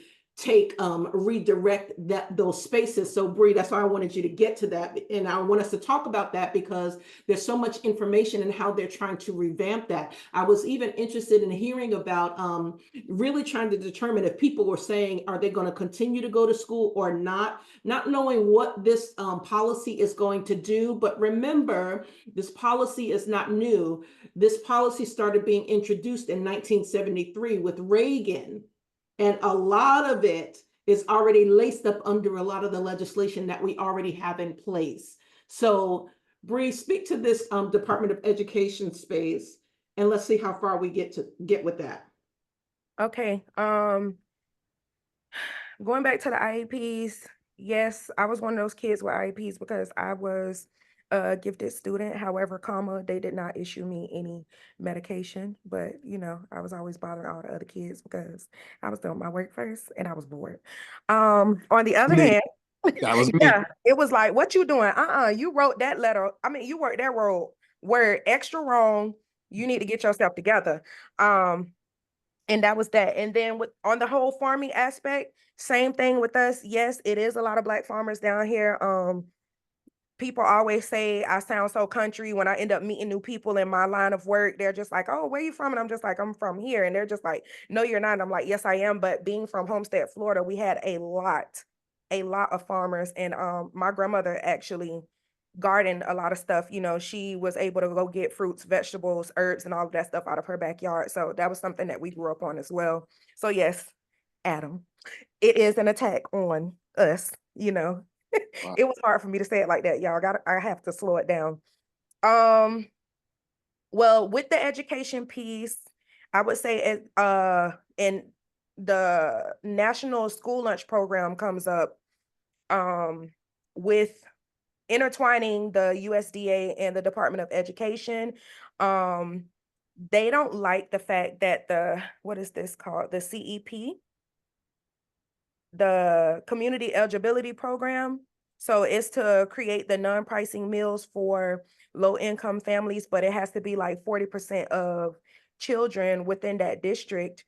redirect those spaces. So Bree, that's why I wanted you to get to that. And I want us to talk about that because there's so much information in how they're trying to revamp that. I was even interested in hearing about really trying to determine if people were saying, are they going to continue to go to school or not knowing what this policy is going to do. But remember, this policy is not new. This policy started being introduced in 1973 with Reagan. And a lot of it is already laced up under a lot of the legislation that we already have in place. So, Bree, speak to this Department of Education space, and let's see how far we get with that. Okay. Going back to the IEPs, yes, I was one of those kids with IEPs because I was a gifted student. However, they did not issue me any medication, but I was always bothering all the other kids because I was doing my work first and I was bored. On the other hand, that was me. yeah, it was like, what you doing? You wrote that letter. I mean, you wrote that word extra wrong. You need to get yourself together. And that was that. And then on the whole farming aspect, same thing with us. Yes, it is a lot of Black farmers down here. People always say I sound so country when I end up meeting new people in my line of work. They're just like, oh, where are you from? And I'm just like, I'm from here. And they're just like, no, you're not. And I'm like, yes, I am. But being from Homestead, Florida, we had a lot of farmers. And my grandmother actually gardened a lot of stuff. She was able to go get fruits, vegetables, herbs, and all of that stuff out of her backyard. So that was something that we grew up on as well. So yes, Adam, it is an attack on us, Wow. It was hard for me to say it like that, y'all. I have to slow it down. Well, with the education piece, I would say in the National School Lunch Program comes up with intertwining the USDA and the Department of Education. They don't like the fact that what is this called? The CEP, the Community Eligibility Program. So it's to create the non-pricing meals for low-income families, but it has to be like 40% of children within that district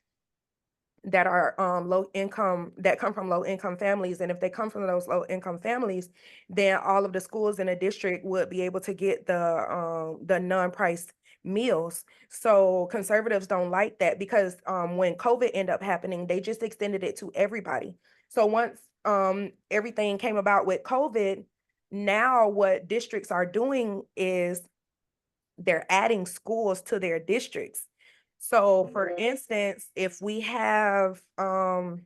that are low income, that come from low income families. And if they come from those low income families, then all of the schools in the district would be able to get the non-priced meals. So conservatives don't like that because when COVID ended up happening, they just extended it to everybody. So once everything came about with COVID, now what districts are doing is they're adding schools to their districts. So for instance, if we have all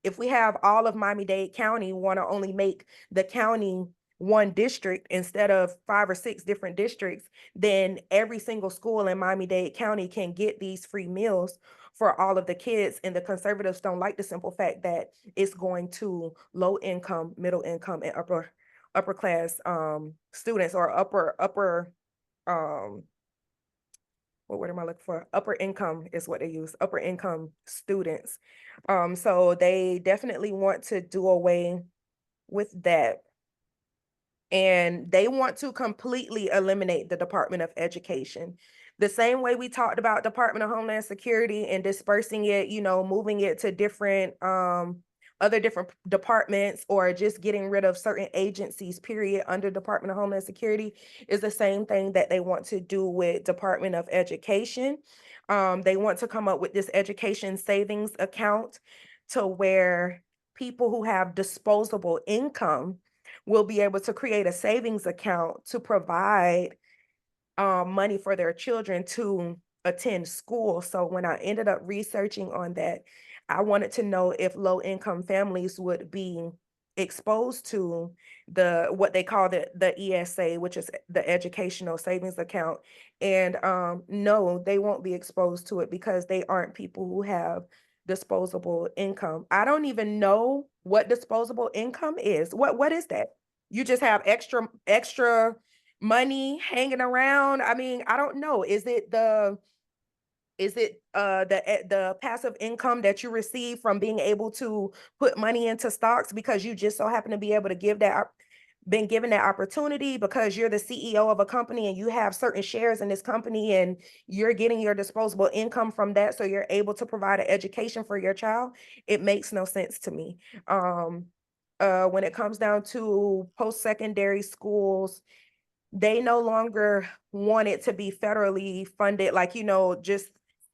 of Miami-Dade County want to only make the county one district instead of 5 or 6 different districts, then every single school in Miami-Dade County can get these free meals for all of the kids. And the conservatives don't like the simple fact that it's going to low income, middle income, and upper class students, or upper what word am I looking for? Upper income is what they use, upper income students. So they definitely want to do away with that. And they want to completely eliminate the Department of Education. The same way we talked about Department of Homeland Security and dispersing it, moving it to different other different departments, or just getting rid of certain agencies, period, under Department of Homeland Security, is the same thing that they want to do with Department of Education. They want to come up with this education savings account to where people who have disposable income will be able to create a savings account to provide money for their children to attend school. So when I ended up researching on that, I wanted to know if low income families would be exposed to what they call the ESA, which is the educational savings account. And no, they won't be exposed to it because they aren't people who have disposable income. I don't even know what disposable income is. What is that? You just have extra money hanging around? I mean, I don't know. Is it the passive income that you receive from being able to put money into stocks because you just so happen to be able to been given that opportunity because you're the CEO of a company and you have certain shares in this company and you're getting your disposable income from that, so you're able to provide an education for your child? It makes no sense to me. When it comes down to post-secondary schools, they no longer want it to be federally funded, like, just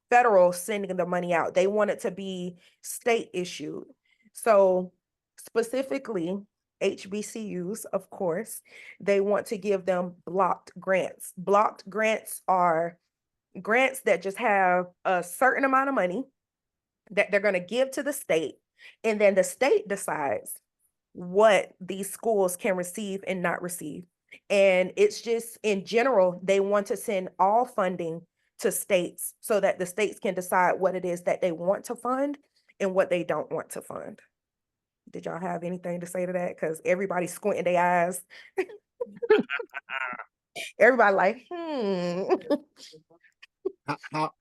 federal sending the money out. They want it to be state issued. So specifically, HBCUs, of course, they want to give them blocked grants. Blocked grants are grants that just have a certain amount of money that they're going to give to the state, and then the state decides what these schools can receive and not receive. And it's just, in general, they want to send all funding to states so that the states can decide what it is that they want to fund and what they don't want to fund. Did y'all have anything to say to that? Because everybody's squinting their eyes. Everybody like, How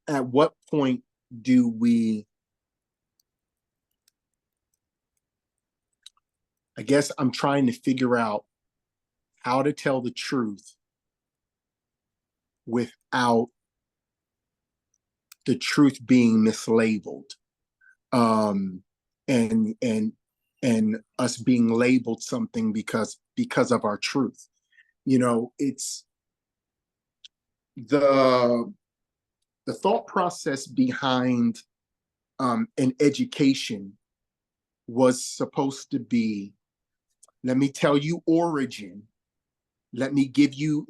at what point do we, I guess I'm trying to figure out how to tell the truth without the truth being mislabeled, and us being labeled something because of our truth. It's the thought process behind an education was supposed to be, let me tell you origin, let me give you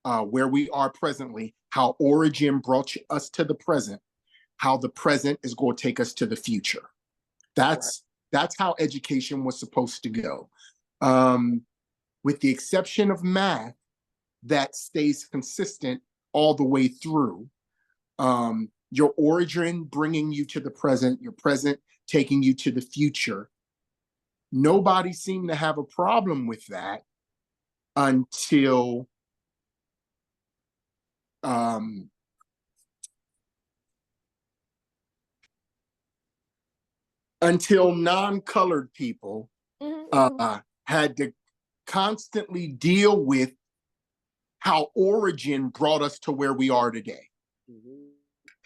where we are presently, how origin brought us to the present, how the present is going to take us to the future. That's how education was supposed to go. With the exception of math, that stays consistent all the way through. Your origin bringing you to the present, your present taking you to the future. Nobody seemed to have a problem with that until non-colored people had to constantly deal with how origin brought us to where we are today. Mm-hmm.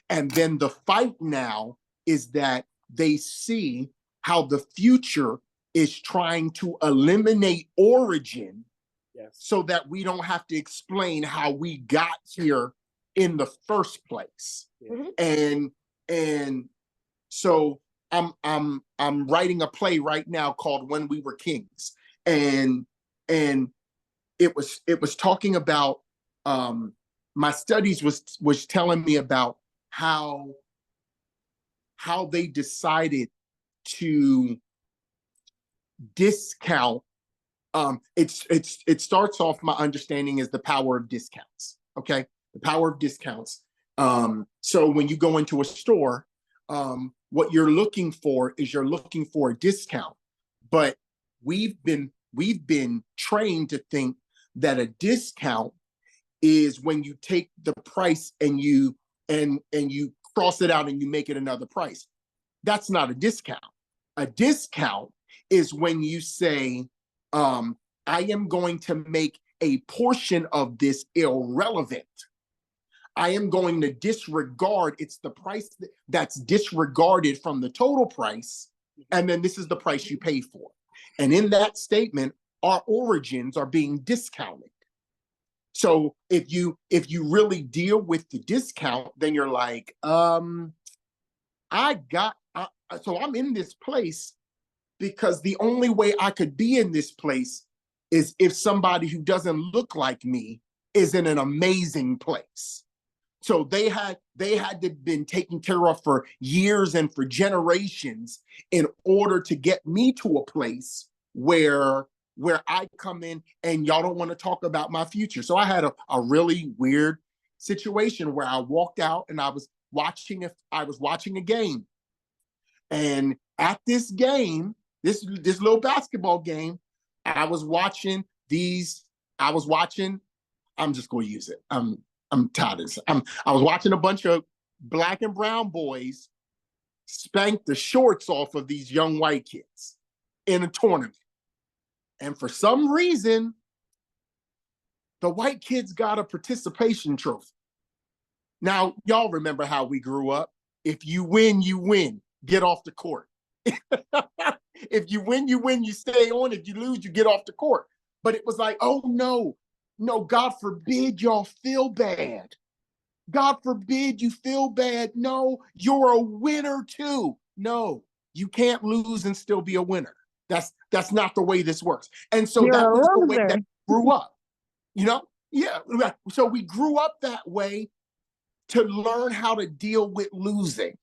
And then the fight now is that they see how the future is trying to eliminate origin, yes, so that we don't have to explain how we got here in the first place. Mm-hmm. And so I'm writing a play right now called When We Were Kings, and it was talking about my studies was telling me about how they decided to discount. It starts off, my understanding is the power of discounts. Okay, the power of discounts. So when you go into a store, what you're looking for is you're looking for a discount, but we've been trained to think that a discount is when you take the price and you cross it out and you make it another price. That's not a discount. A discount is when you say, I am going to make a portion of this irrelevant. I am going to disregard, it's the price that's disregarded from the total price, and then this is the price you pay for. And in that statement, our origins are being discounted. So if you really deal with the discount, then you're like, so I'm in this place because the only way I could be in this place is if somebody who doesn't look like me is in an amazing place. So they had to been taken care of for years and for generations in order to get me to a place where I come in and y'all don't want to talk about my future. So I had a really weird situation where I walked out and I was watching a game. And at this game, this little basketball game, I'm just going to use it. I'm tired of this. I was watching a bunch of black and brown boys spank the shorts off of these young white kids in a tournament. And for some reason, the white kids got a participation trophy. Now, y'all remember how we grew up. If you win, you win. Get off the court. If you win, you win. You stay on. If you lose, you get off the court. But it was like, oh, no, God forbid y'all feel bad. God forbid you feel bad. No, you're a winner too. No, you can't lose and still be a winner. That's not the way this works. And so that was the way that we grew up. Yeah. So we grew up that way to learn how to deal with losing.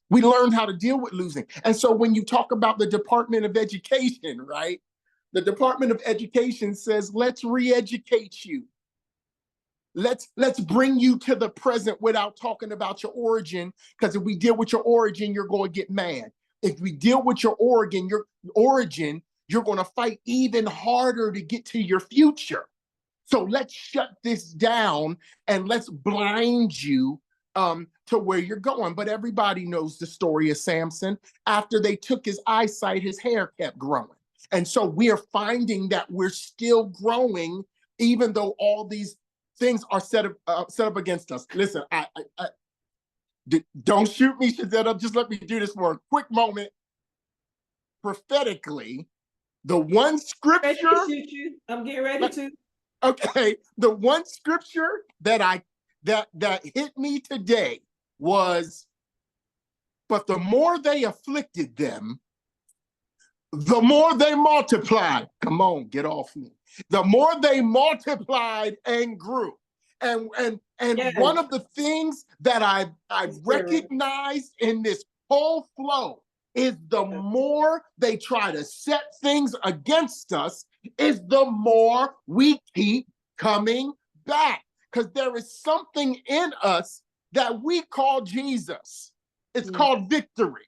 We learned how to deal with losing. And so when you talk about the Department of Education, right? The Department of Education says, let's re-educate you. Let's bring you to the present without talking about your origin, because if we deal with your origin, you're going to get mad. If we deal with your origin, you're going to fight even harder to get to your future. So let's shut this down and let's blind you to where you're going. But everybody knows the story of Samson. After they took his eyesight, his hair kept growing. And so we are finding that we're still growing, even though all these things are set up against us. Listen, don't shoot me, Shazetta. Just let me do this for a quick moment. Prophetically, the one scripture. I'm getting ready to. Okay, the one scripture that hit me today was, but the more they afflicted them, the more they multiplied. Come on, get off me. The more they multiplied and grew. And yes. One of the things that I've recognized in this whole flow is the more they try to set things against us, is the more we keep coming back. Because there is something in us that we call Jesus. It's called victory.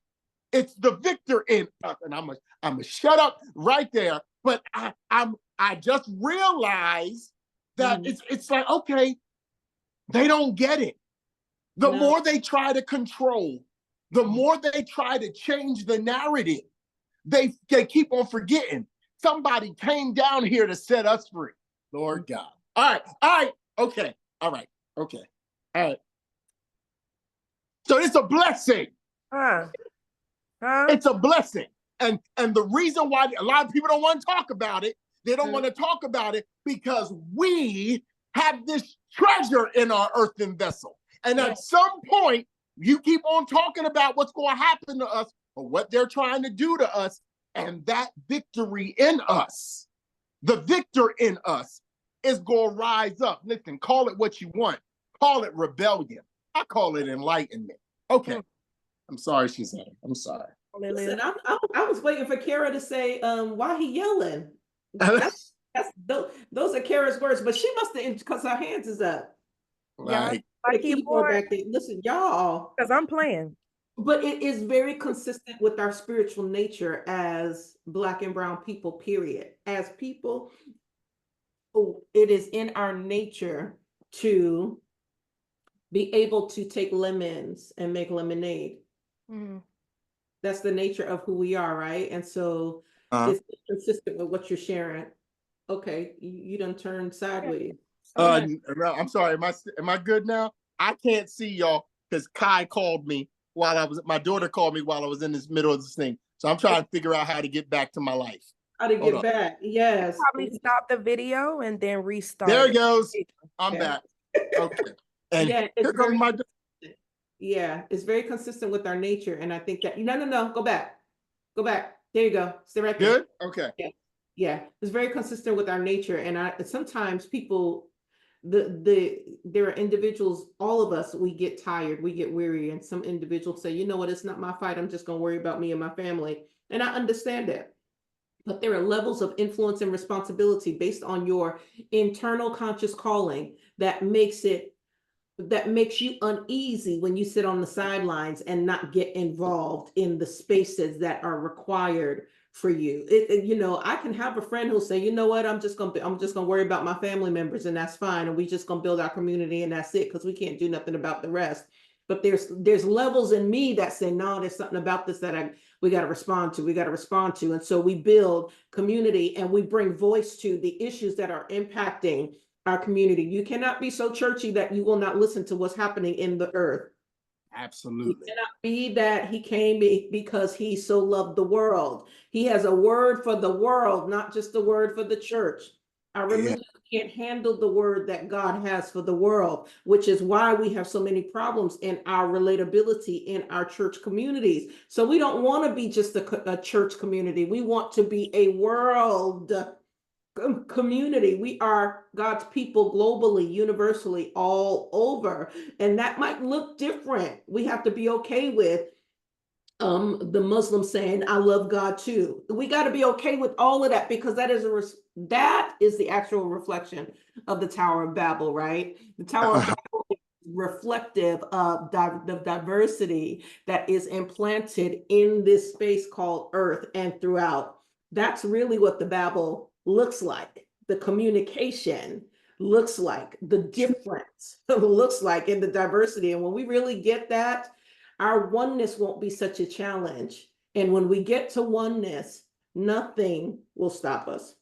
It's the victor in us. And I'm gonna shut up right there. But I just realized that it's like, okay, they don't get it. The more they try to control, the more they try to change the narrative, they keep on forgetting somebody came down here to set us free. Lord God. All right, okay, all right, okay, all right. So it's a blessing. It's a blessing. And the reason why a lot of people don't want to talk about it, they don't want to talk about it because we have this treasure in our earthen vessel. And at some point, You keep on talking about what's going to happen to us or what they're trying to do to us, and that victory in us, the victor in us, is going to rise up. Listen, call it what you want. Call it rebellion. I call it enlightenment. Okay. I'm sorry, Shazam. I'm sorry. Listen, I was waiting for Kara to say, why he yelling? Those are Kara's words, but she must have, because her hands is up. Like, my The keyboard keyboard, back there. Listen, y'all. because I'm playing. But it is very consistent with our spiritual nature as Black and brown people, period. As people, it is in our nature to be able to take lemons and make lemonade. That's the nature of who we are, right? And so it's consistent with what you're sharing. Okay, you done turned sideways. I'm sorry. Am I good now? I can't see y'all because Kai called me my daughter called me while I was in this middle of this thing. So I'm trying to figure out how to get back to my life. How to get back? Yes. Probably stop the video and then restart. There it goes. I'm back. Okay. And yeah, here comes my. Yeah, it's very consistent with our nature, and I think that no, go back. There you go. Stay right there. Good. Okay. Yeah, it's very consistent with our nature, and sometimes people, there are individuals, all of us, we get tired, we get weary, and some individuals say, you know what, it's not my fight. I'm just gonna worry about me and my family, and I understand that. But there are levels of influence and responsibility based on your internal conscious calling that makes you uneasy when you sit on the sidelines and not get involved in the spaces that are required for you. I can have a friend who'll say, you know what, I'm just gonna worry about my family members, and that's fine, and we just gonna build our community, and that's it, because we can't do nothing about the rest. But there's levels in me that say, no, there's something about this that we got to respond to. And so we build community, and we bring voice to the issues that are impacting our community. You cannot be so churchy that you will not listen to what's happening in the earth. Absolutely. It cannot be that he came because he so loved the world. He has a word for the world, not just a word for the church. Our religion can't handle the word that God has for the world, which is why we have so many problems in our relatability in our church communities. So we don't want to be just a church community. We want to be a world community. We are God's people globally, universally, all over, and that might look different. We have to be okay with the Muslim saying, I love God too. We got to be okay with all of that, because that is the actual reflection of the Tower of Babel, right? The Tower of Babel is reflective of the diversity that is implanted in this space called Earth and throughout. That's really what the Babel looks like. The communication looks like, the difference looks like in the diversity. And when we really get that, our oneness won't be such a challenge. And when we get to oneness, nothing will stop us.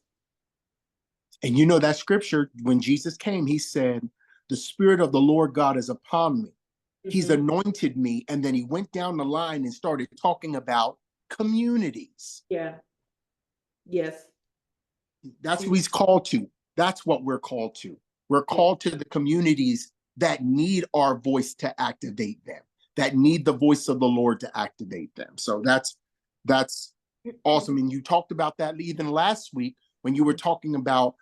And you know that scripture, when Jesus came, he said, the Spirit of the Lord God is upon me. He's anointed me. And then he went down the line and started talking about communities. Yeah. Yes. That's what he's called to. That's what we're called to. We're called to the communities that need our voice to activate them, that need the voice of the Lord to activate them. So that's awesome. And you talked about that even last week when you were talking about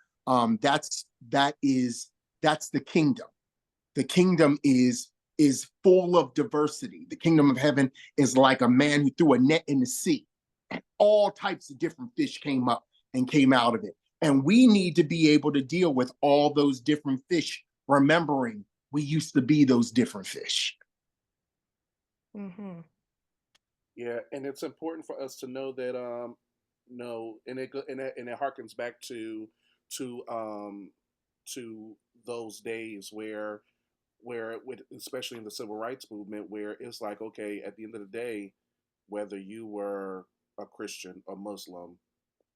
that's the kingdom. The kingdom is full of diversity. The kingdom of heaven is like a man who threw a net in the sea, and all types of different fish came up and came out of it. And we need to be able to deal with all those different fish, remembering we used to be those different fish. Yeah, and it's important for us to know that and it harkens back to those days where especially in the civil rights movement, where it's like, okay, at the end of the day, whether you were a Christian, a Muslim,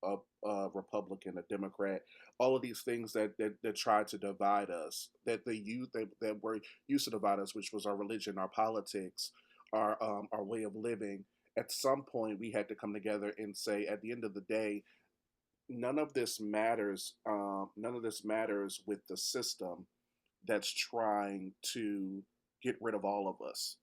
a Republican, a Democrat, all of these things that tried to divide us, that were used to divide us, which was our religion, our politics, our way of living. At some point, we had to come together and say, at the end of the day, none of this matters. None of this matters with the system that's trying to get rid of all of us.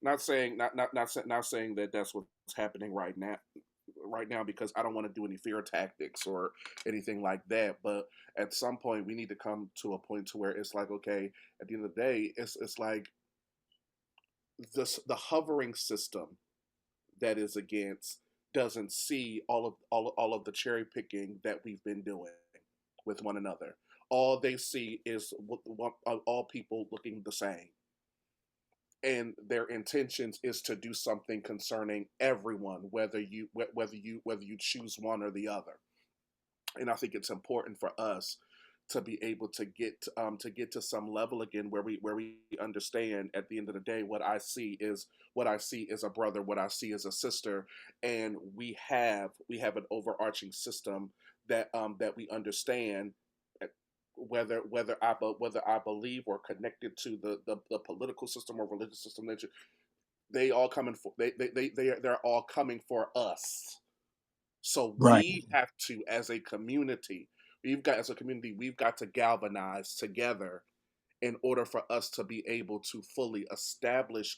Not saying not saying that that's what's happening right now, because I don't want to do any fear tactics or anything like that. But at some point we need to come to a point to where it's like, okay, at the end of the day, it's like the hovering system that is against doesn't see all of the cherry picking that we've been doing with one another. All they see is all people looking the same, and their intentions is to do something concerning everyone, whether you choose one or the other. And I think it's important for us to be able to get to some level again where we understand at the end of the day, what I see is a brother, what I see is a sister, and we have an overarching system that we understand, whether I believe or connected to the political system or religious system, that they all coming for they're all coming for us. So Right. we have to, as a community, we've got to galvanize together in order for us to be able to fully establish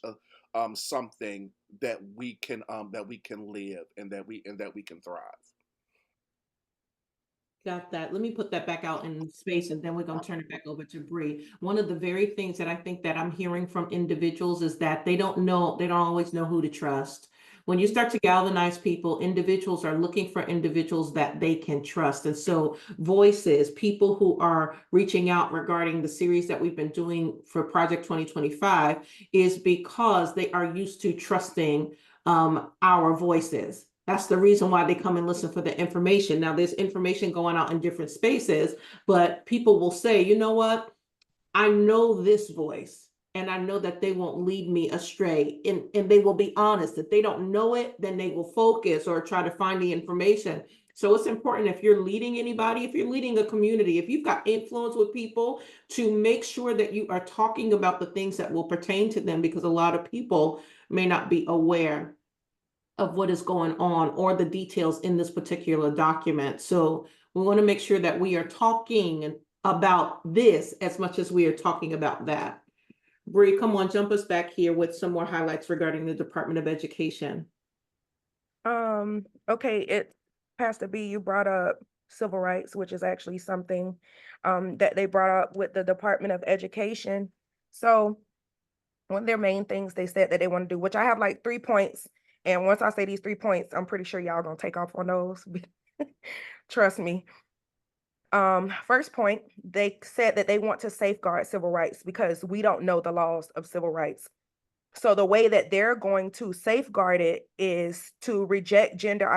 something that we can live, and that we can thrive. Got that. Let me put that back out in space, and then we're going to turn it back over to Bree. One of the very things that I think that I'm hearing from individuals is that they don't always know who to trust. When you start to galvanize people, individuals are looking for individuals that they can trust. And so voices, people who are reaching out regarding the series that we've been doing for Project 2025, is because they are used to trusting our voices. That's the reason why they come and listen for the information. Now, there's information going out in different spaces, but people will say, you know what? I know this voice, and I know that they won't lead me astray. And they will be honest. If they don't know it, then they will focus or try to find the information. So it's important, if you're leading anybody, if you're leading a community, if you've got influence with people, to make sure that you are talking about the things that will pertain to them, because a lot of people may not be aware of what is going on or the details in this particular document. So we want to make sure that we are talking about this as much as we are talking about that. Bree, come on, jump us back here with some more highlights regarding the Department of Education. Okay, Pastor B, you brought up civil rights, which is actually something that they brought up with the Department of Education. So one of their main things they said that they want to do, which I have like 3 points. And once I say these 3 points, I'm pretty sure y'all gonna take off on those. Trust me. First point, they said that they want to safeguard civil rights because we don't know the laws of civil rights. So the way that they're going to safeguard it is to reject gender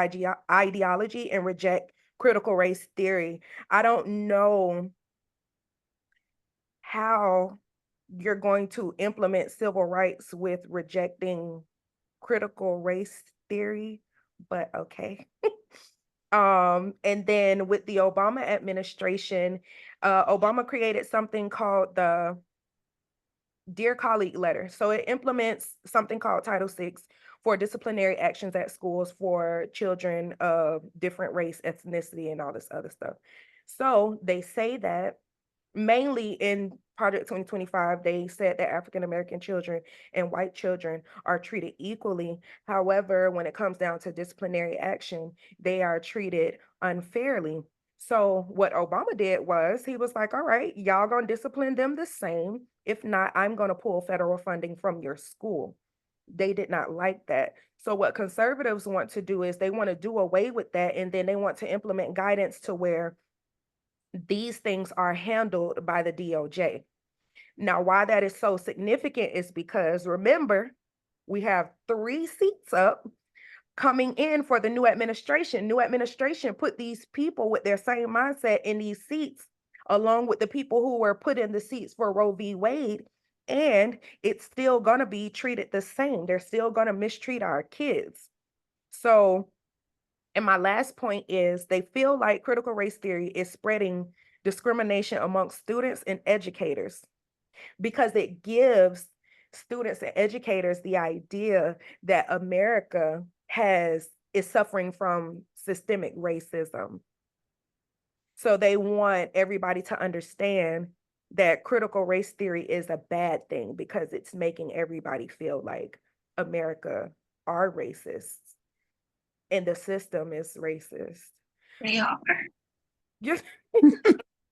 ideology and reject critical race theory. I don't know how you're going to implement civil rights with rejecting critical race theory, but okay. And then with the Obama administration, Obama created something called the Dear Colleague letter. So it implements something called Title VI for disciplinary actions at schools for children of different race, ethnicity, and all this other stuff. So they say that mainly in Project 2025, they said that African American children and white children are treated equally. However, when it comes down to disciplinary action, they are treated unfairly. So what Obama did was he was like, all right, y'all gonna discipline them the same. If not, I'm gonna pull federal funding from your school. They did not like that. So what conservatives want to do is they want to do away with that, and then they want to implement guidance to where these things are handled by the DOJ. Now, why that is so significant is because remember, we have 3 seats up coming in for the new administration. New administration put these people with their same mindset in these seats, along with the people who were put in the seats for Roe v. Wade, and it's still going to be treated the same. They're still going to mistreat our kids. So, and my last point is they feel like critical race theory is spreading discrimination amongst students and educators because it gives students and educators the idea that America is suffering from systemic racism. So they want everybody to understand that critical race theory is a bad thing because it's making everybody feel like America are racist and the system is racist. They are. Just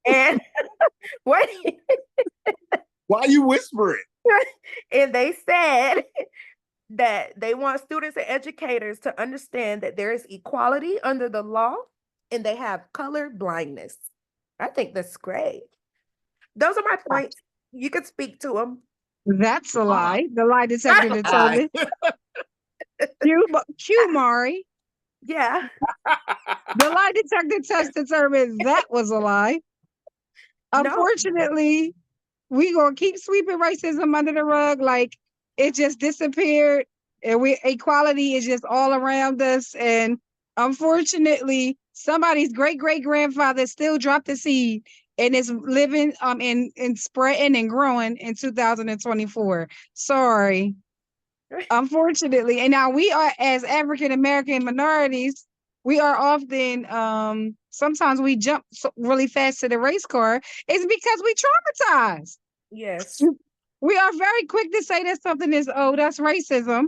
and what Why you whispering? and they said that they want students and educators to understand that there is equality under the law and they have color blindness. I think that's great. Those are my points. You could speak to them. That's a lie. The lie detector determined. Q Mari. Yeah. The lie detector test determined that was a lie. No. Unfortunately, we gonna keep sweeping racism under the rug like it just disappeared, and equality is just all around us. And unfortunately, somebody's great grandfather still dropped the seed and is living and spreading and growing in 2024. Sorry. Unfortunately, and now we are, as African American minorities, we are often sometimes we jump really fast to the race car. It's because we traumatized. Yes. We are very quick to say that something is, oh, that's racism,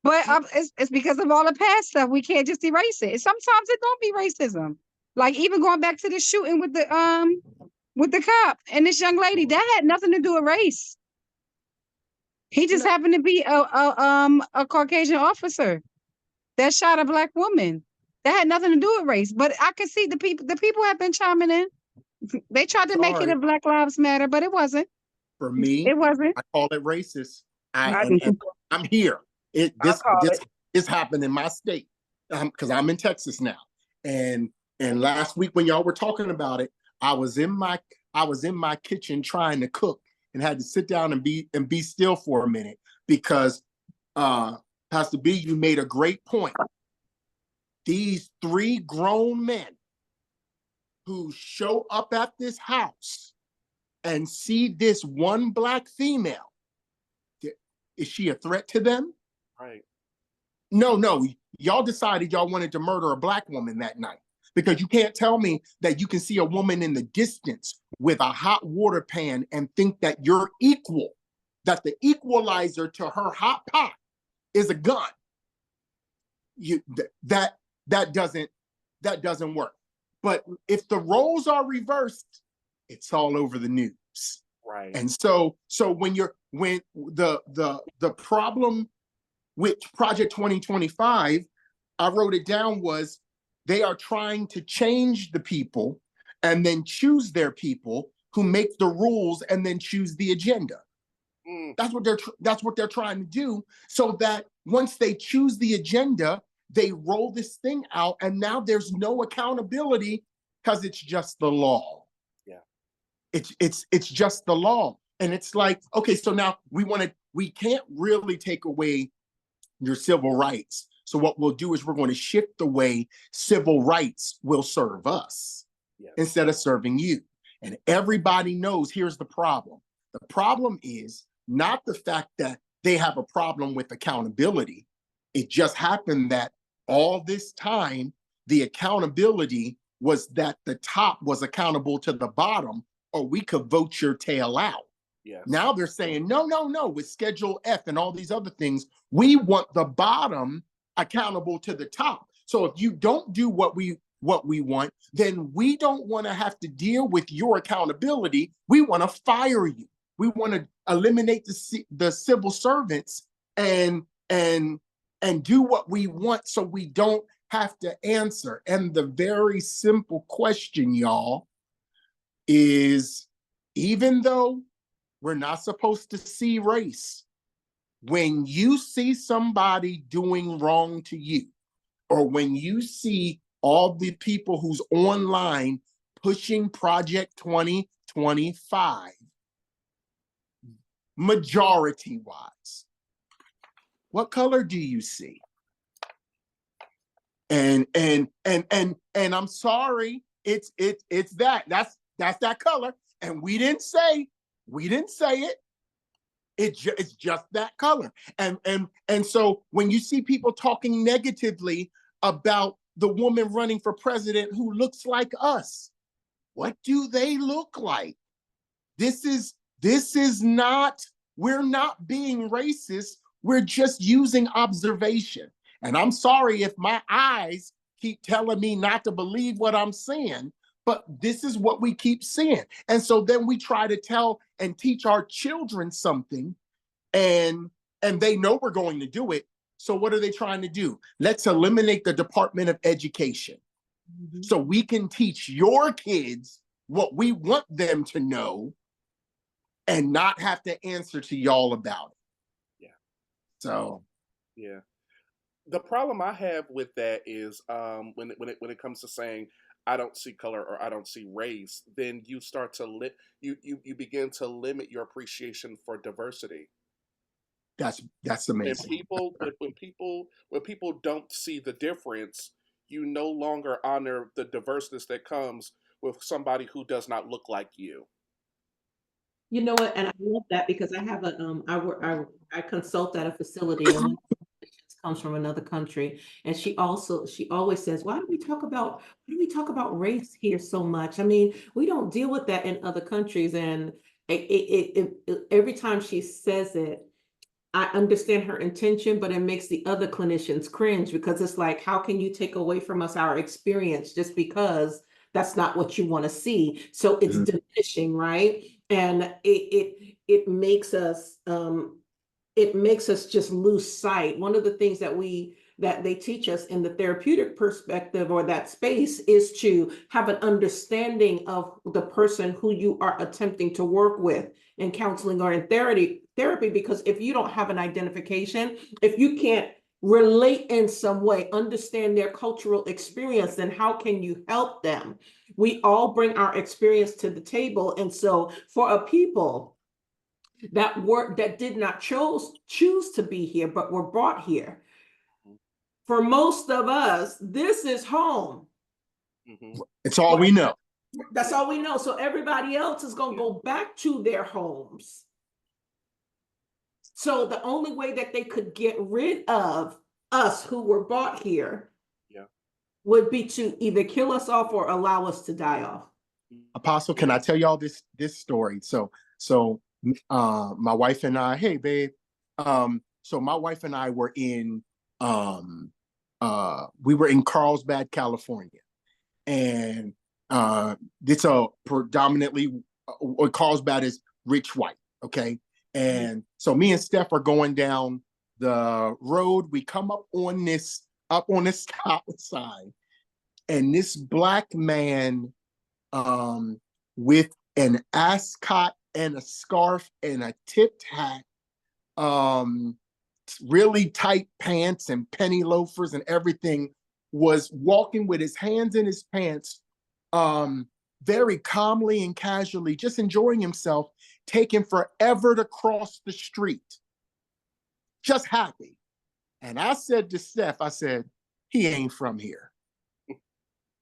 but it's because of all the past stuff. We can't just erase it. Sometimes it don't be racism. Like even going back to the shooting with the cop and this young lady, that had nothing to do with race. He just happened to be a Caucasian officer that shot a Black woman. That had nothing to do with race. But I could see the people have been chiming in. They tried to make it a Black Lives Matter, but it wasn't. For me, It wasn't. I call it racist. I I'm here. This happened in my state because I'm in Texas now. And last week when y'all were talking about it, I was in my kitchen trying to cook and had to sit down and be still for a minute because Pastor B, you made a great point. These 3 grown men who show up at this house and see this one Black female, is she a threat to them? Right. No. Y'all decided y'all wanted to murder a Black woman that night because you can't tell me that you can see a woman in the distance with a hot water pan and think that you're equal, that the equalizer to her hot pot is a gun. That doesn't work. But if the roles are reversed, it's all over the news. Right. And so when the problem with Project 2025, I wrote it down, was they are trying to change the people and then choose their people who make the rules and then choose the agenda. That's what they're trying to do, so that once they choose the agenda, they roll this thing out, and now there's no accountability because it's just the law. Yeah, it's just the law, and it's like, okay, so now we can't really take away your civil rights. So what we'll do is we're going to shift the way civil rights will serve us instead of serving you. And everybody knows here's the problem. The problem is not the fact that they have a problem with accountability. It just happened that all this time, the accountability was that the top was accountable to the bottom, or we could vote your tail out. Yes. Now they're saying, no, with Schedule F and all these other things, we want the bottom accountable to the top. So if you don't do what we want, then we don't want to have to deal with your accountability. We want to fire you. We want to eliminate the civil servants and do what we want so we don't have to answer. And the very simple question, y'all, is even though we're not supposed to see race, when you see somebody doing wrong to you, or when you see all the people who's online pushing Project 2025, majority-wise, what color do you see? And I'm sorry, it's that's that color, and we didn't say it. It's just that color. And so when you see people talking negatively about the woman running for president who looks like us, what do they look like? This is not, we're not being racist. We're just using observation. And I'm sorry if my eyes keep telling me not to believe what I'm seeing, but this is what we keep seeing. And so then we try to tell and teach our children something, and they know we're going to do it. So what are they trying to do? Let's eliminate the Department of Education so we can teach your kids what we want them to know and not have to answer to y'all about it. Yeah. So Yeah. The problem I have with that is when it comes to saying I don't see color or I don't see race, then you start to you begin to limit your appreciation for diversity. that's When amazing. people don't see the difference, you no longer honor the diverseness that comes with somebody who does not look like you. You know what? And I love that because I have I consult at a facility, and one of the patients comes from another country, and she always says, why do we talk about race here so much? I mean, we don't deal with that in other countries. And every time she says it, I understand her intention, but it makes the other clinicians cringe because it's like, how can you take away from us our experience just because that's not what you want to see? So it's diminishing, right? And it makes us just lose sight. One of the things that they teach us in the therapeutic perspective or that space is to have an understanding of the person who you are attempting to work with in counseling or in therapy, because if you don't have an identification, if you can't relate in some way, understand their cultural experience, then how can you help them? We all bring our experience to the table. And so for a people that did not choose to be here, but were brought here, for most of us, this is home. It's all we know. That's all we know. So everybody else is going to go back to their homes. So the only way that they could get rid of us who were brought here would be to either kill us off or allow us to die off. Apostle, can I tell y'all this story? So my wife and I, hey babe. So my wife and I were in we were in Carlsbad, California. And it's a predominantly Carlsbad is rich white, okay? And so me and Steph are going down the road. We come up on this stop sign, and this black man with an ascot and a scarf and a tipped hat, really tight pants and penny loafers and everything, was walking with his hands in his pants, very calmly and casually, just enjoying himself, taking forever to cross the street, just happy. And I said to Steph, I said, he ain't from here.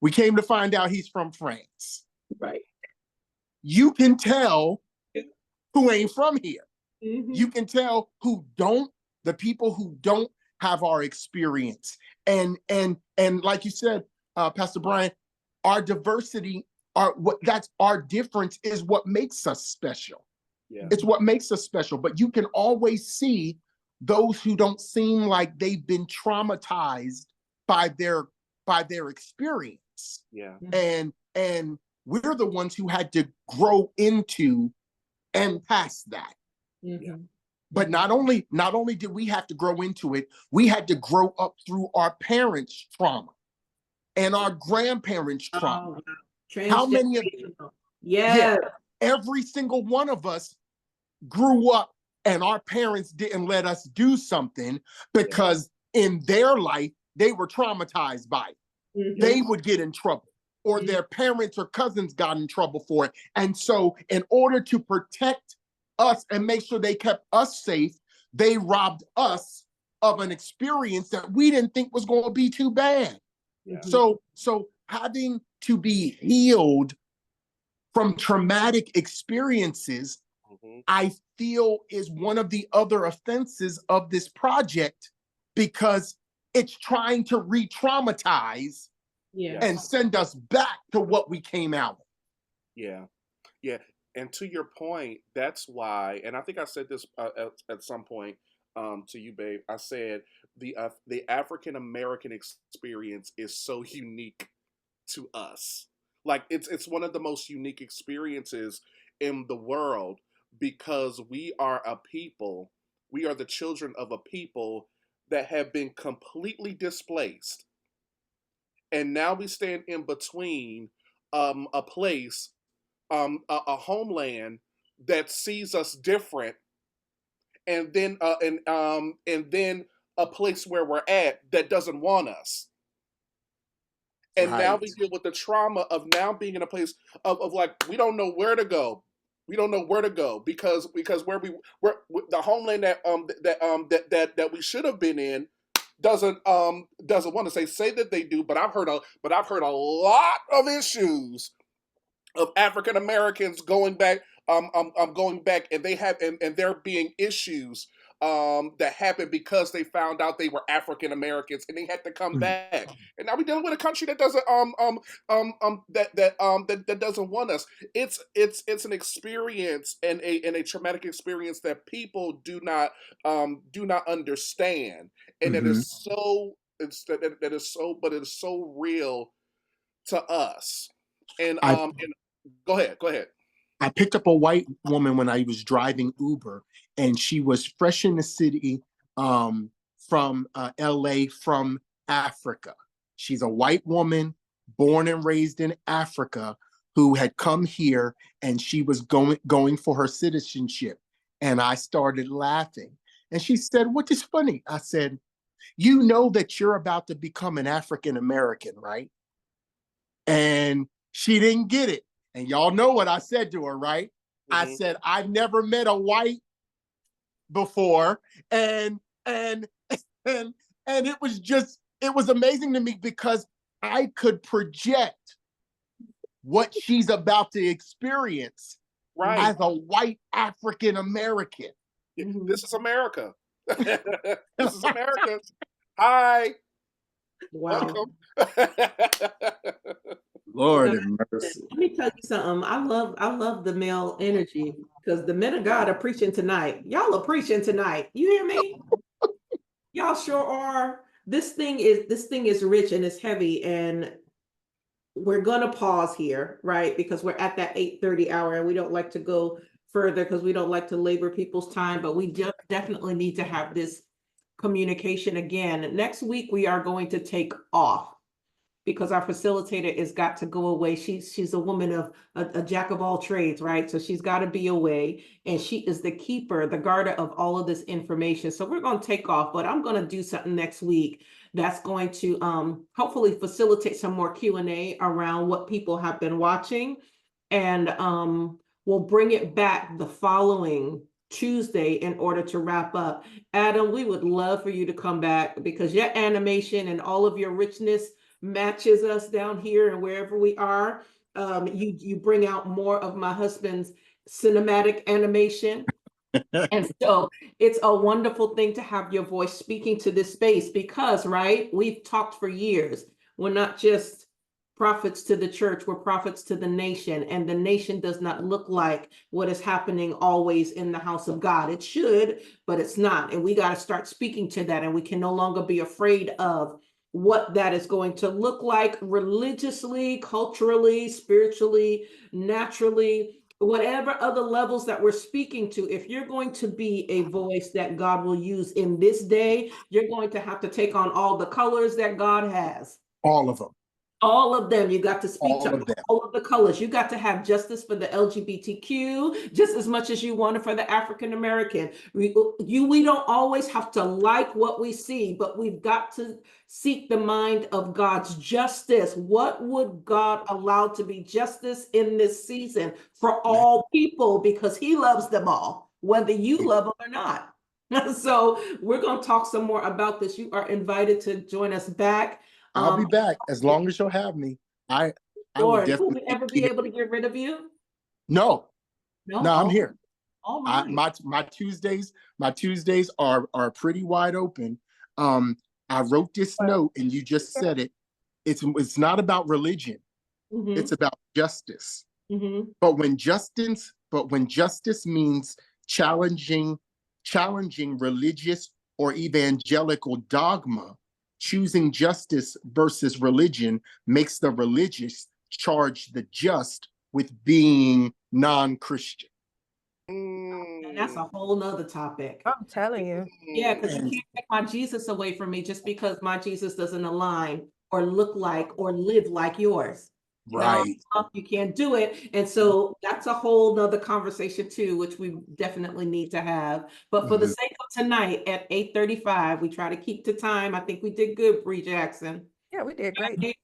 We came to find out he's from France. Right. You can tell who ain't from here. You can tell the people who don't have our experience. And like you said, Pastor Brian, our diversity, our difference is what makes us special. Yeah. It's what makes us special. But you can always see those who don't seem like they've been traumatized by their experience. Yeah. And we're the ones who had to grow into and past that. Yeah. But not only did we have to grow into it, we had to grow up through our parents' trauma and our grandparents' trauma. How many of you? Yeah, every single one of us grew up and our parents didn't let us do something because in their life, they were traumatized by it. They would get in trouble, or their parents or cousins got in trouble for it. And so in order to protect us and make sure they kept us safe, they robbed us of an experience that we didn't think was going to be too bad. Yeah. So having to be healed from traumatic experiences, I feel is one of the other offenses of this project, because it's trying to re-traumatize and send us back to what we came out of. Yeah. Yeah. And to your point, that's why, and I think I said this at some point, to you, babe. I said the African American experience is so unique to us. Like it's one of the most unique experiences in the world because we are a people, we are the children of a people that have been completely displaced. And now we stand in between a place, a homeland that sees us different, and then a place where we're at that doesn't want us. And now Right. we deal with the trauma of now being in a place of like we don't know where to go. We don't know where to go because we're the homeland that we should have been in doesn't want to say that they do, but I've heard a lot of issues of African Americans going back, and they have and there being issues that happened because they found out they were African Americans and they had to come Mm. back. And now we're dealing with a country that doesn't that doesn't want us. It's an experience and a traumatic experience that people do not understand, and it Mhm. is so that is so, but it is so real to us. I And go ahead, go ahead. I picked up a white woman when I was driving Uber, and she was fresh in the city, from LA, from Africa. She's a white woman born and raised in Africa who had come here, and she was going for her citizenship. And I started laughing. And she said, "What is funny?" I said, "You know that you're about to become an African American, right?" And she didn't get it. And y'all know what I said to her, right? I Mm-hmm. said, "I've never met a white before." And and and and it was amazing to me because I could project what she's about to experience Right. as a white African American. This is America. This is America. Hi, Wow. welcome. Lord Now, have mercy. let me tell you something. I love the male energy because the men of God are preaching tonight. Y'all are preaching tonight. You hear me? Y'all sure are. This thing is rich and it's heavy, and we're gonna pause here, right? Because we're at that 8:30 hour and we don't like to go further because we don't like to labor people's time, but we just definitely need to have this communication again. Next week we are going to take off because our facilitator has got to go away. She's a woman of a jack of all trades, right? So she's got to be away, and she is the keeper, the guarder of all of this information. So we're going to take off, but I'm going to do something next week that's going to hopefully facilitate some more Q&A around what people have been watching, and we'll bring it back the following Tuesday in order to wrap up. Adam, we would love for you to come back because your animation and all of your richness matches us down here and wherever we are. You bring out more of my husband's cinematic animation. And so it's a wonderful thing to have your voice speaking to this space because, right, we've talked for years. We're not just prophets to the church, we're prophets to the nation. And the nation does not look like what is happening always in the house of God. It should, but it's not. And we got to start speaking to that. And we can no longer be afraid of what that is going to look like religiously, culturally, spiritually, naturally, whatever other levels that we're speaking to. If you're going to be a voice that God will use in this day, you're going to have to take on all the colors that God has. All of them. All of them. You got to speak All to of them. all of the colors. You got to have justice for the LGBTQ just as much as you want it for the African American. We don't always have to like what we see, but we've got to seek the mind of God's justice. What would God allow to be justice in this season for all people? Because he loves them all, whether you love them or not. So we're going to talk some more about this. You are invited to join us back. I'll be back as long as you'll have me. I will Lord, will definitely we ever be able to get rid of you? No, No, I'm oh, here. oh my. My Tuesdays are pretty wide open. I wrote this note and you just said it. It's not about religion. Mhm, It's about justice. mhm, But when justice means challenging challenging religious or evangelical dogma. Choosing justice versus religion makes the religious charge the just with being non-Christian. And that's a whole nother topic. I'm telling you. Yeah, because you And- can't take my Jesus away from me just because my Jesus doesn't align or look like or live like yours. Right. You can't do it. And so that's a whole nother conversation too, which we definitely need to have. But for the Mhm. sake of tonight at 8:35, we try to keep to time. I think we did good, Bree Jackson. Yeah, we did great.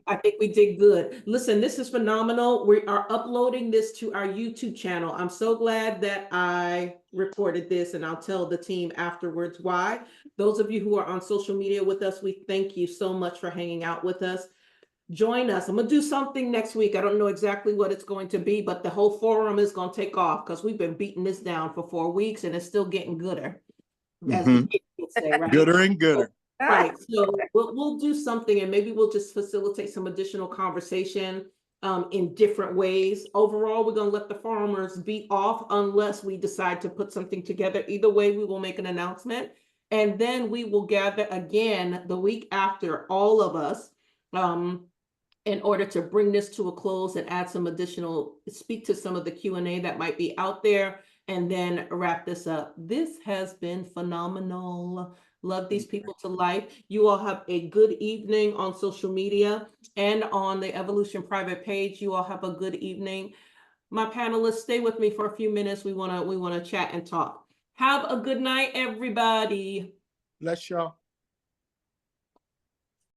I think we did good. Listen, this is phenomenal. We are uploading this to our YouTube channel. I'm so glad that I recorded this, and I'll tell the team afterwards why. Those of you who are on social media with us, we thank you so much for hanging out with us. Join us. I'm going to do something next week. I don't know exactly what it's going to be, but the whole forum is going to take off because we've been beating this down for 4 weeks and it's still getting gooder, as the Mhm. kids would say, right? Gooder and gooder. Right. So we'll do something, and maybe we'll just facilitate some additional conversation in different ways. Overall, we're going to let the farmers be off unless we decide to put something together. Either way, we will make an announcement, and then we will gather again the week after, all of us, in order to bring this to a close and add some additional, speak to some of the Q&A that might be out there, and then wrap this up. This has been phenomenal. Love these people to life. You all have a good evening on social media and on the Evolution private page. You all have a good evening. My panelists, stay with me for a few minutes. We wanna chat and talk. Have a good night, everybody. Bless y'all.